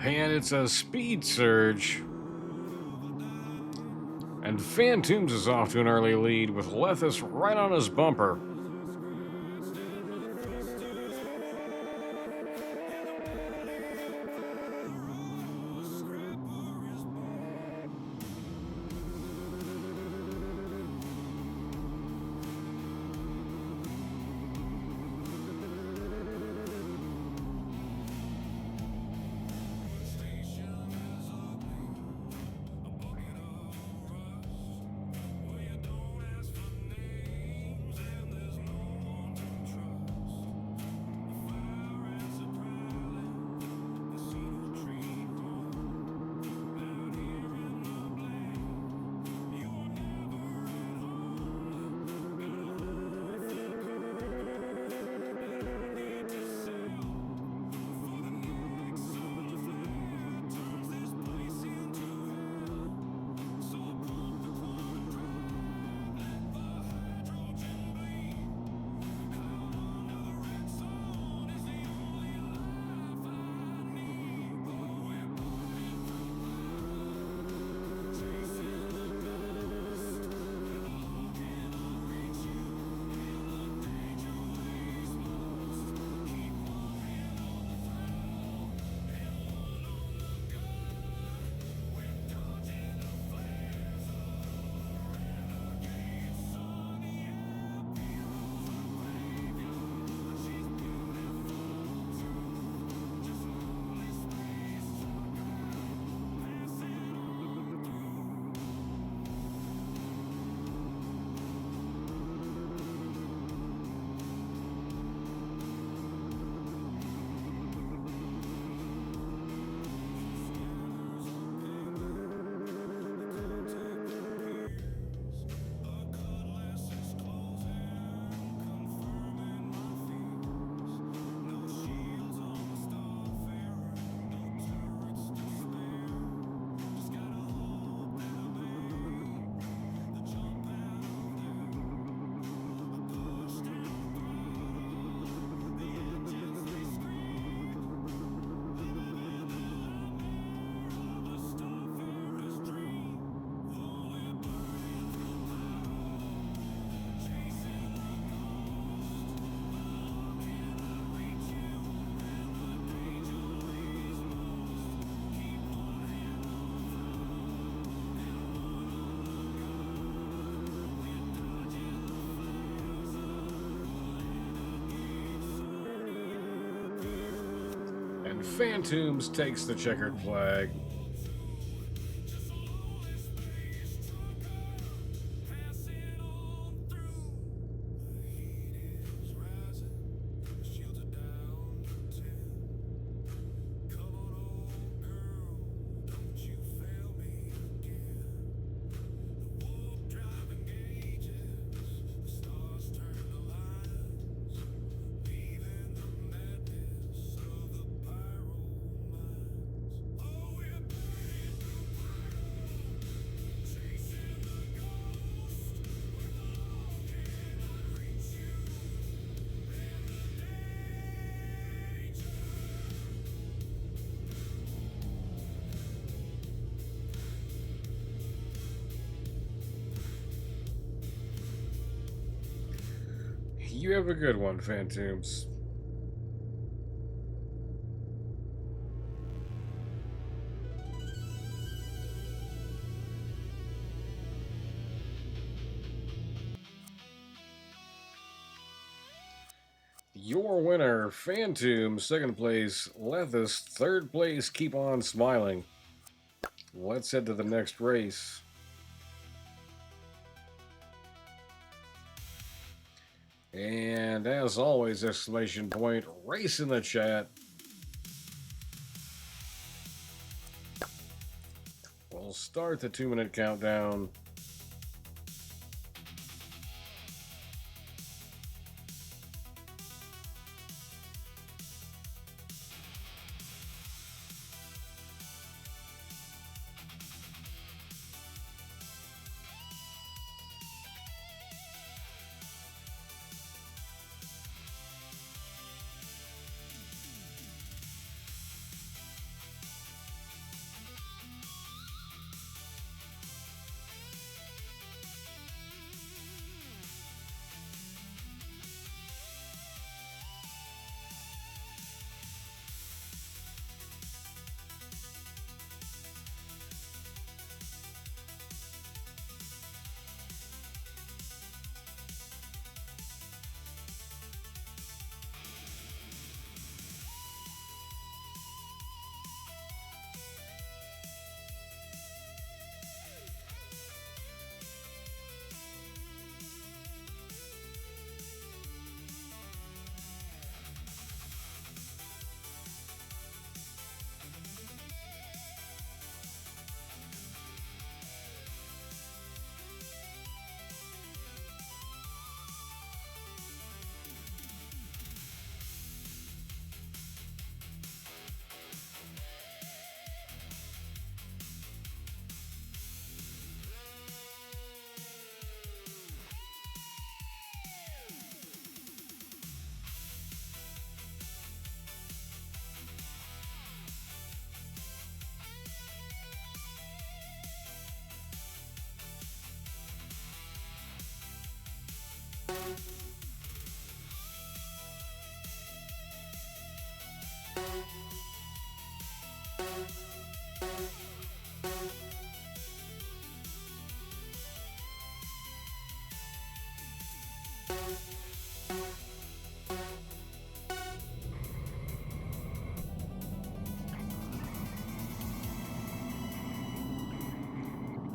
And it's a speed surge. And Phantombs is off to an early lead with Lethus right on his bumper. Phantoms takes the checkered flag. You have a good one, Phantoms. Your winner, Phantom, second place, Lethis, third place, Keep On Smiling. Let's head to the next race. And as always, exclamation point, race in the chat. We'll start the 2-minute countdown.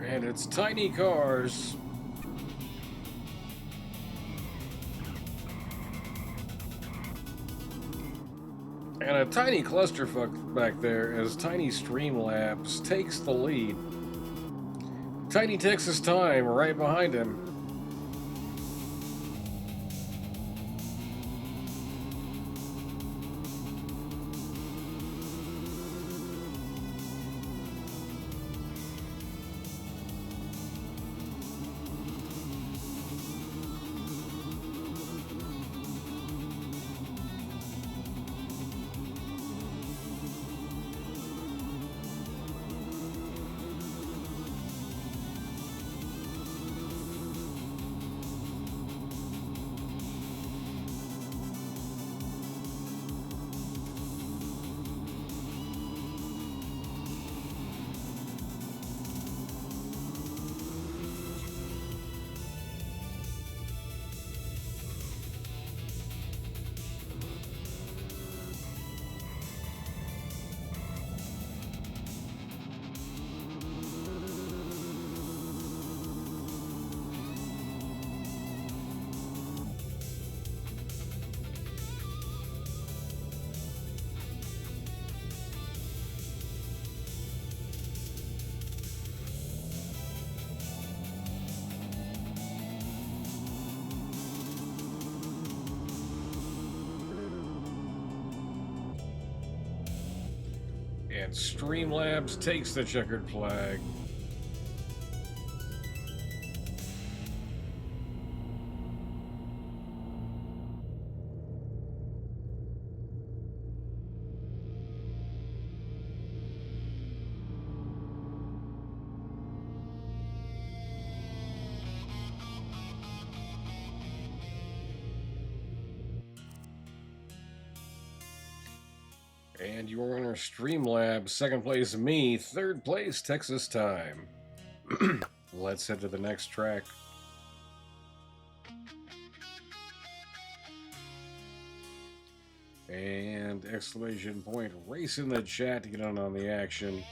And it's tiny cars. And a tiny clusterfuck back there as Tiny Streamlabs takes the lead. Tiny Texas Time right behind him. And Streamlabs takes the checkered flag. And your winner, Streamlabs. Second place, me. Third place, Texas Time. Let's head to the next track. And exclamation point, race in the chat to get on the action.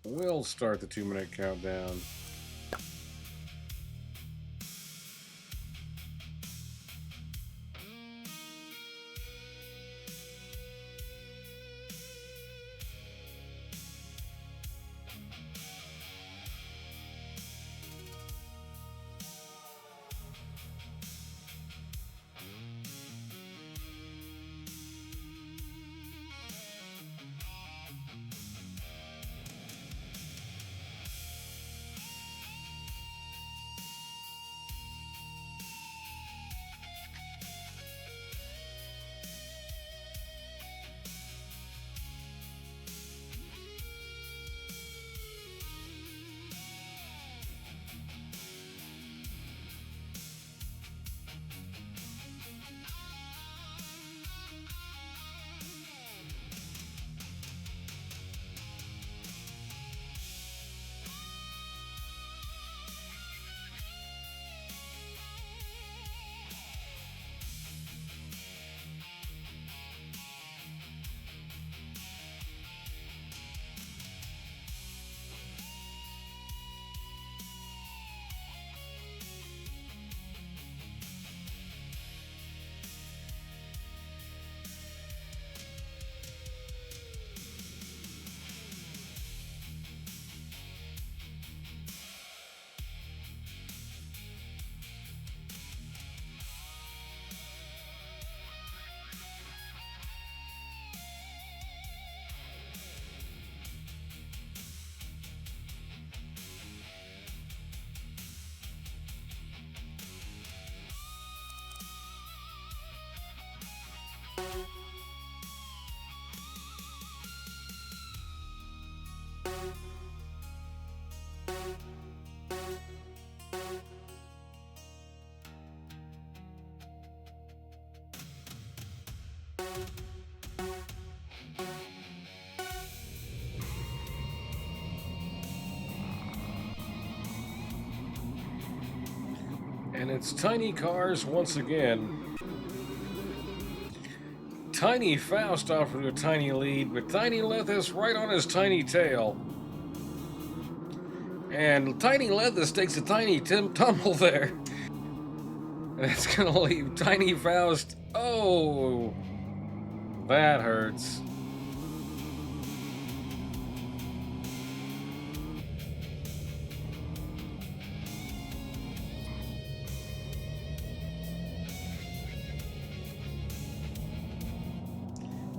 We'll start the 2-minute countdown. And it's Tiny Cars once again. Tiny Faust offered a tiny lead, but Tiny Lethis right on his tiny tail. And Tiny Lethis takes a tiny tumble there. And it's going to leave Tiny Faust. Oh, that hurts.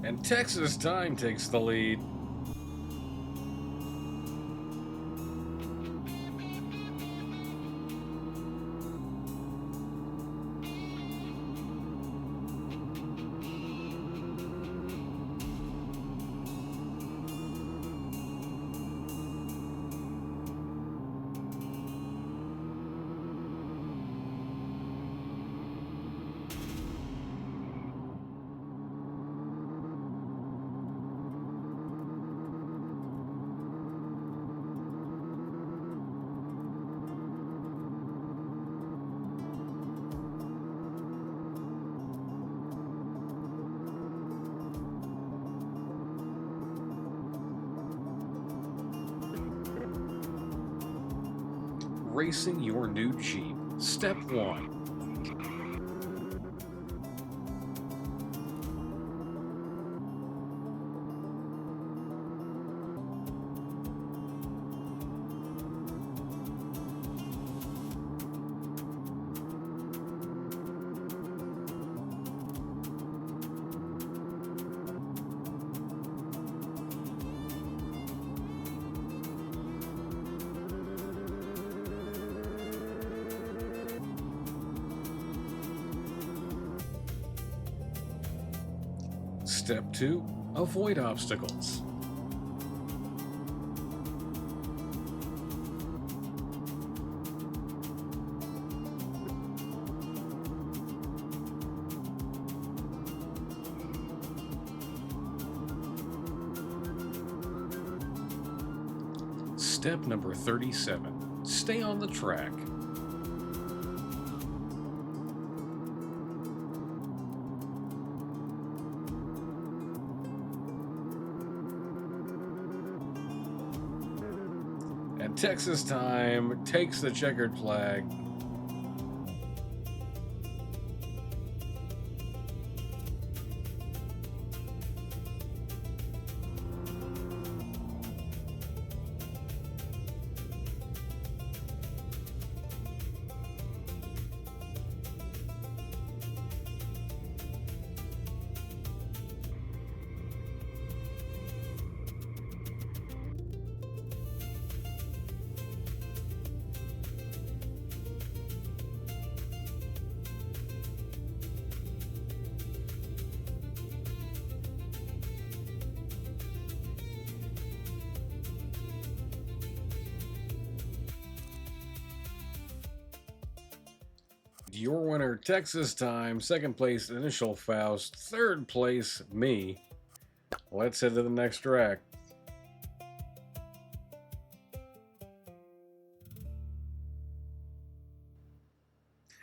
And Texas Time takes the lead. Racing your new Jeep. Step 1. Step 2, avoid obstacles. Step number 37, stay on the track. And Texas time takes the checkered flag. Your winner, Texas time. Second place, Initial Faust. Third place, me. Let's head to the next track.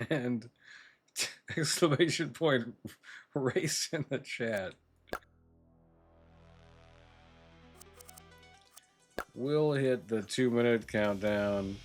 And exclamation point race in the chat. We'll hit the 2-minute countdown.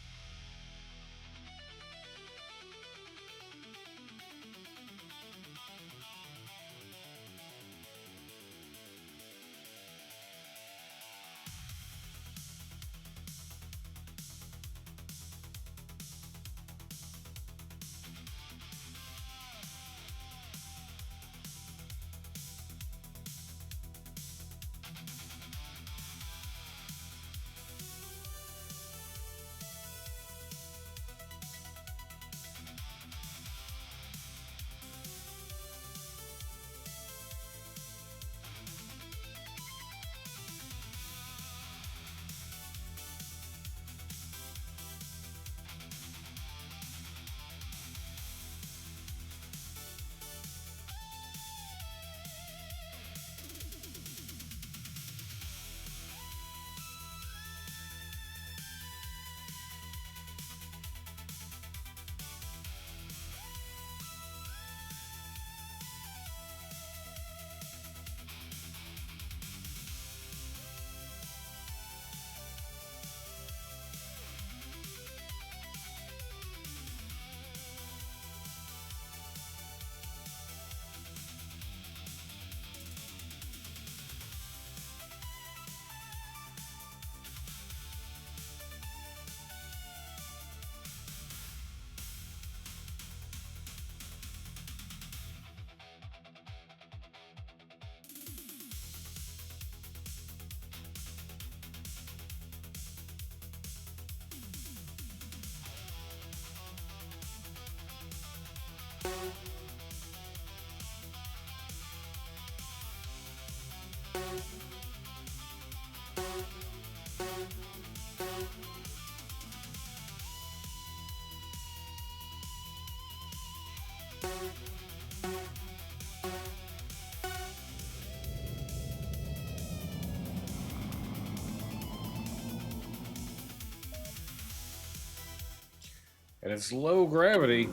And it's low gravity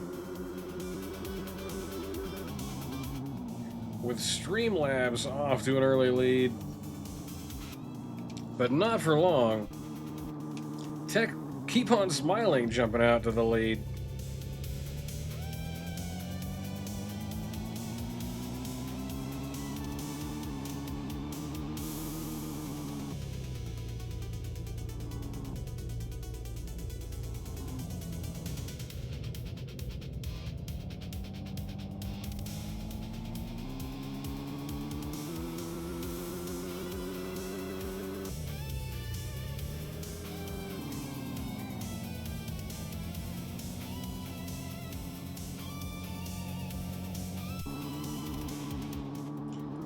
with Streamlabs off to an early lead, but not for long. Tech Keep On Smiling jumping out to the lead.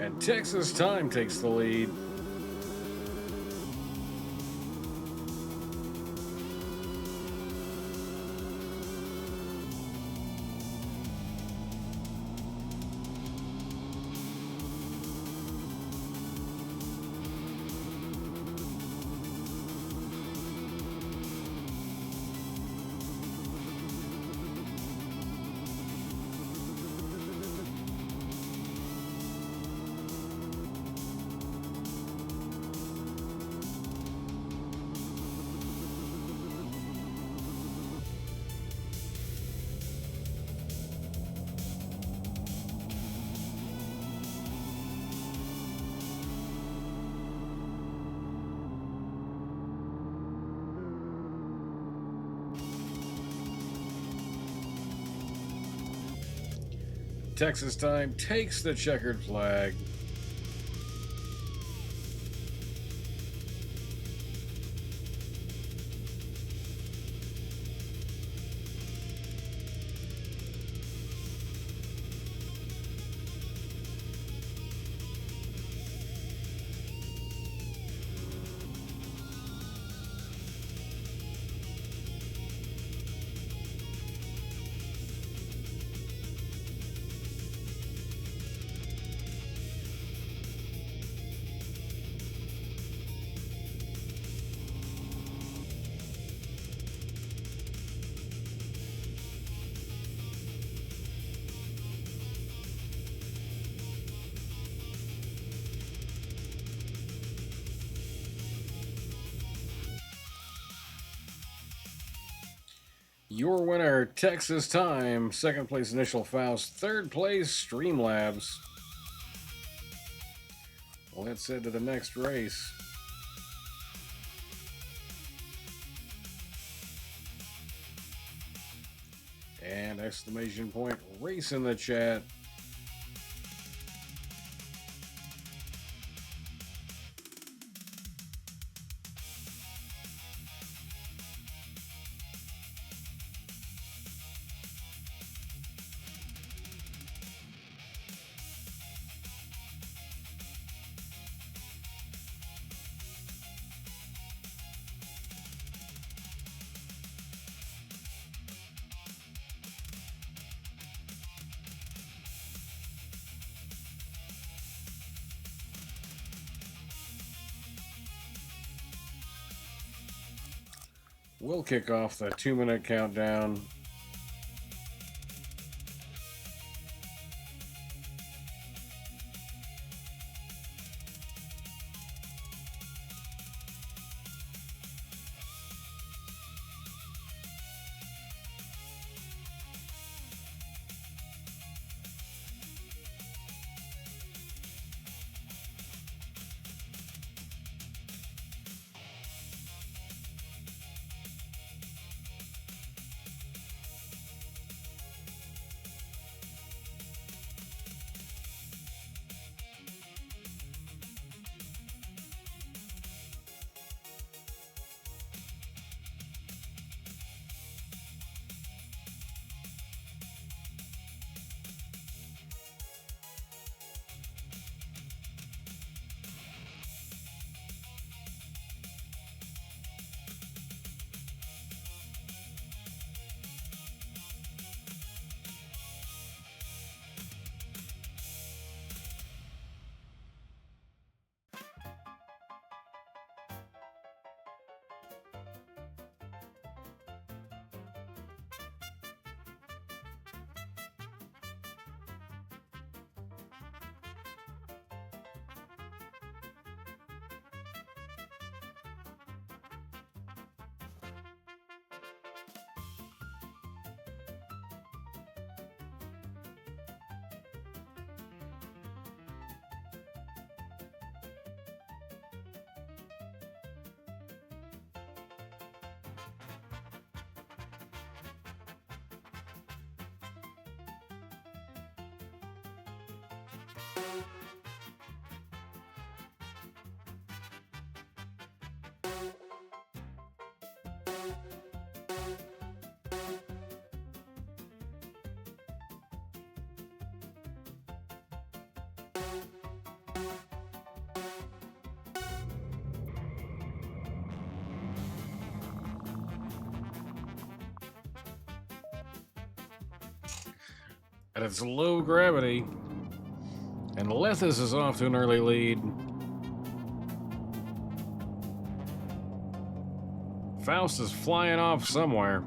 And Texas Time takes the lead. Texas Time takes the checkered flag. Your winner, Texas Time. Second place, Initial Faust. Third place, Streamlabs. Let's head to the next race. And exclamation point race in the chat. We'll kick off the 2-minute countdown. And it's low gravity. And Lethis is off to an early lead. Faust is flying off somewhere.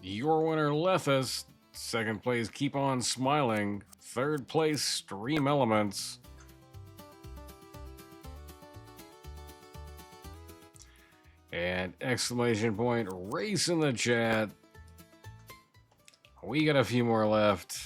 Your winner, Lethis. Second place, Keep On Smiling. Third place, Stream Elements. And exclamation point, race in the chat. We got a few more left.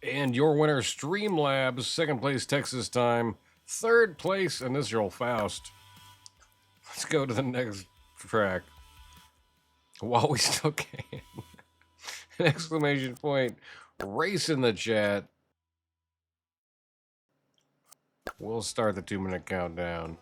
And your winner, Streamlabs, second place, Texas Time, third place, Initial Faust. Let's go to the next track. While we still can. An exclamation point. Race in the chat. We'll start the 2-minute countdown.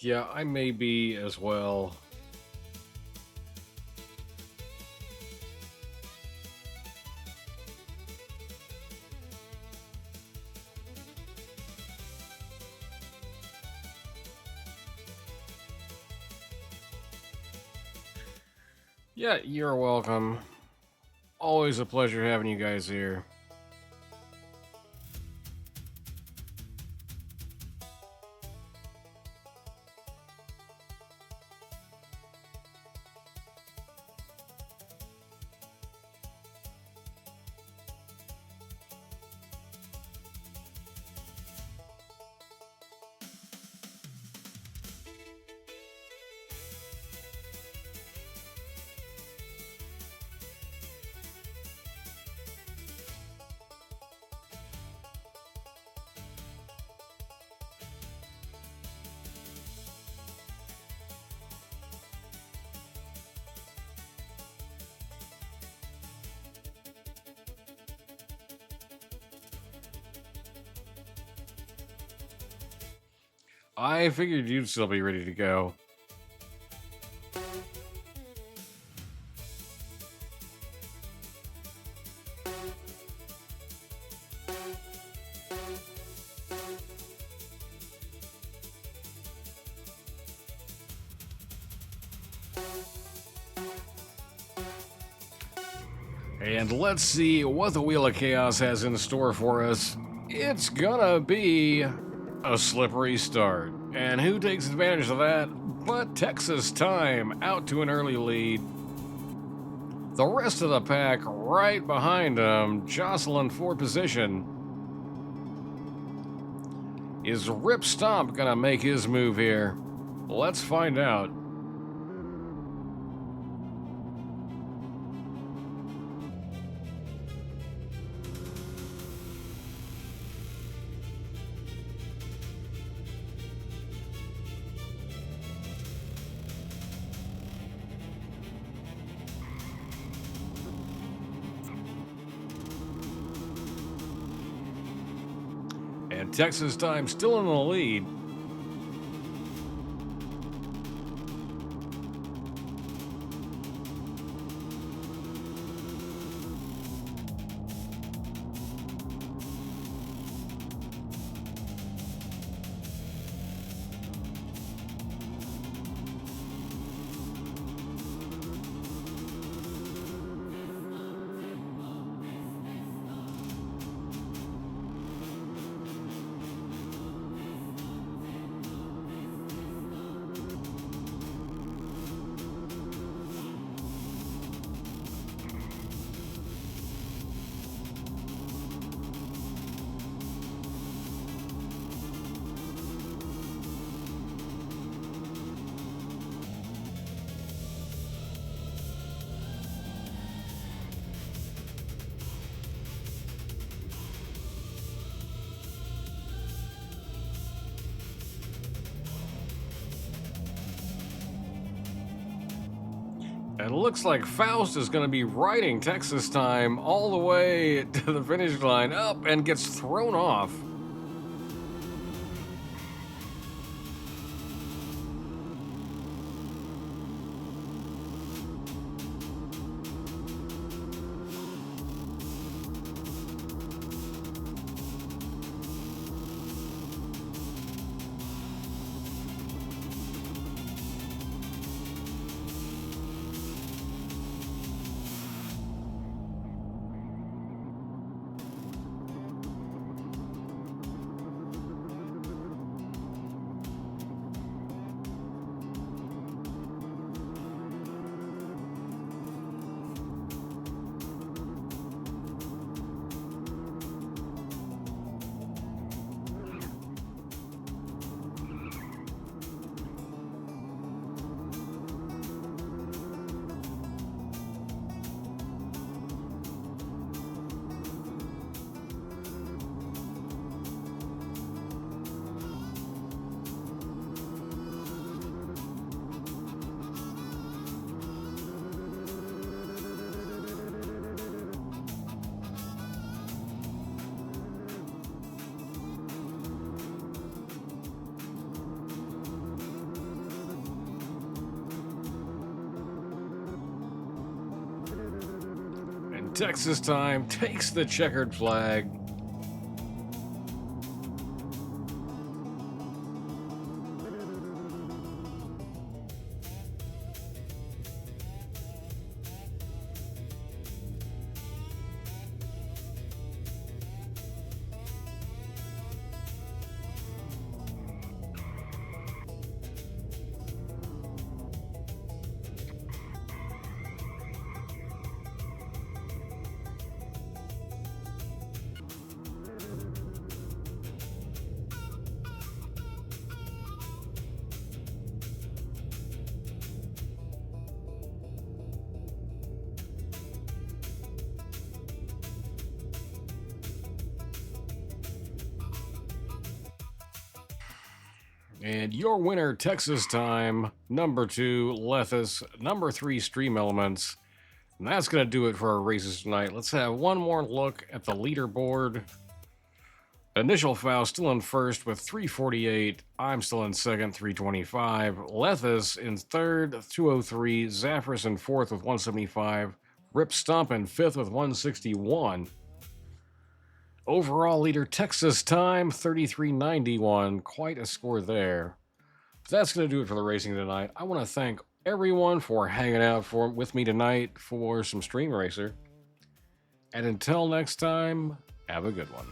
Yeah, I may be as well. Yeah, you're welcome. Always a pleasure having you guys here. I figured you'd still be ready to go. And let's see what the Wheel of Chaos has in store for us. It's gonna be a slippery start. And who takes advantage of that but Texas Time, out to an early lead. The rest of the pack right behind him, jostling for position. Is Rip Stomp gonna make his move here? Let's find out. And Texas Time still in the lead. And it looks like Faust is going to be riding Texas Time all the way to the finish line, up, and gets thrown off. Texas time takes the checkered flag. And your winner, Texas time, number 2, Lethis, number 3, Stream Elements. And that's going to do it for our races tonight. Let's have one more look at the leaderboard. Initial Foul still in first with 348. I'm still in second, 325. Lethis in third, 203. Zaffris in fourth with 175. Rip Stump in fifth with 161. Overall leader Texas time 3391. Quite a score there. But that's going to do it for the racing tonight. I want to thank everyone for hanging out with me tonight for some Stream Racer. And until next time, have a good one.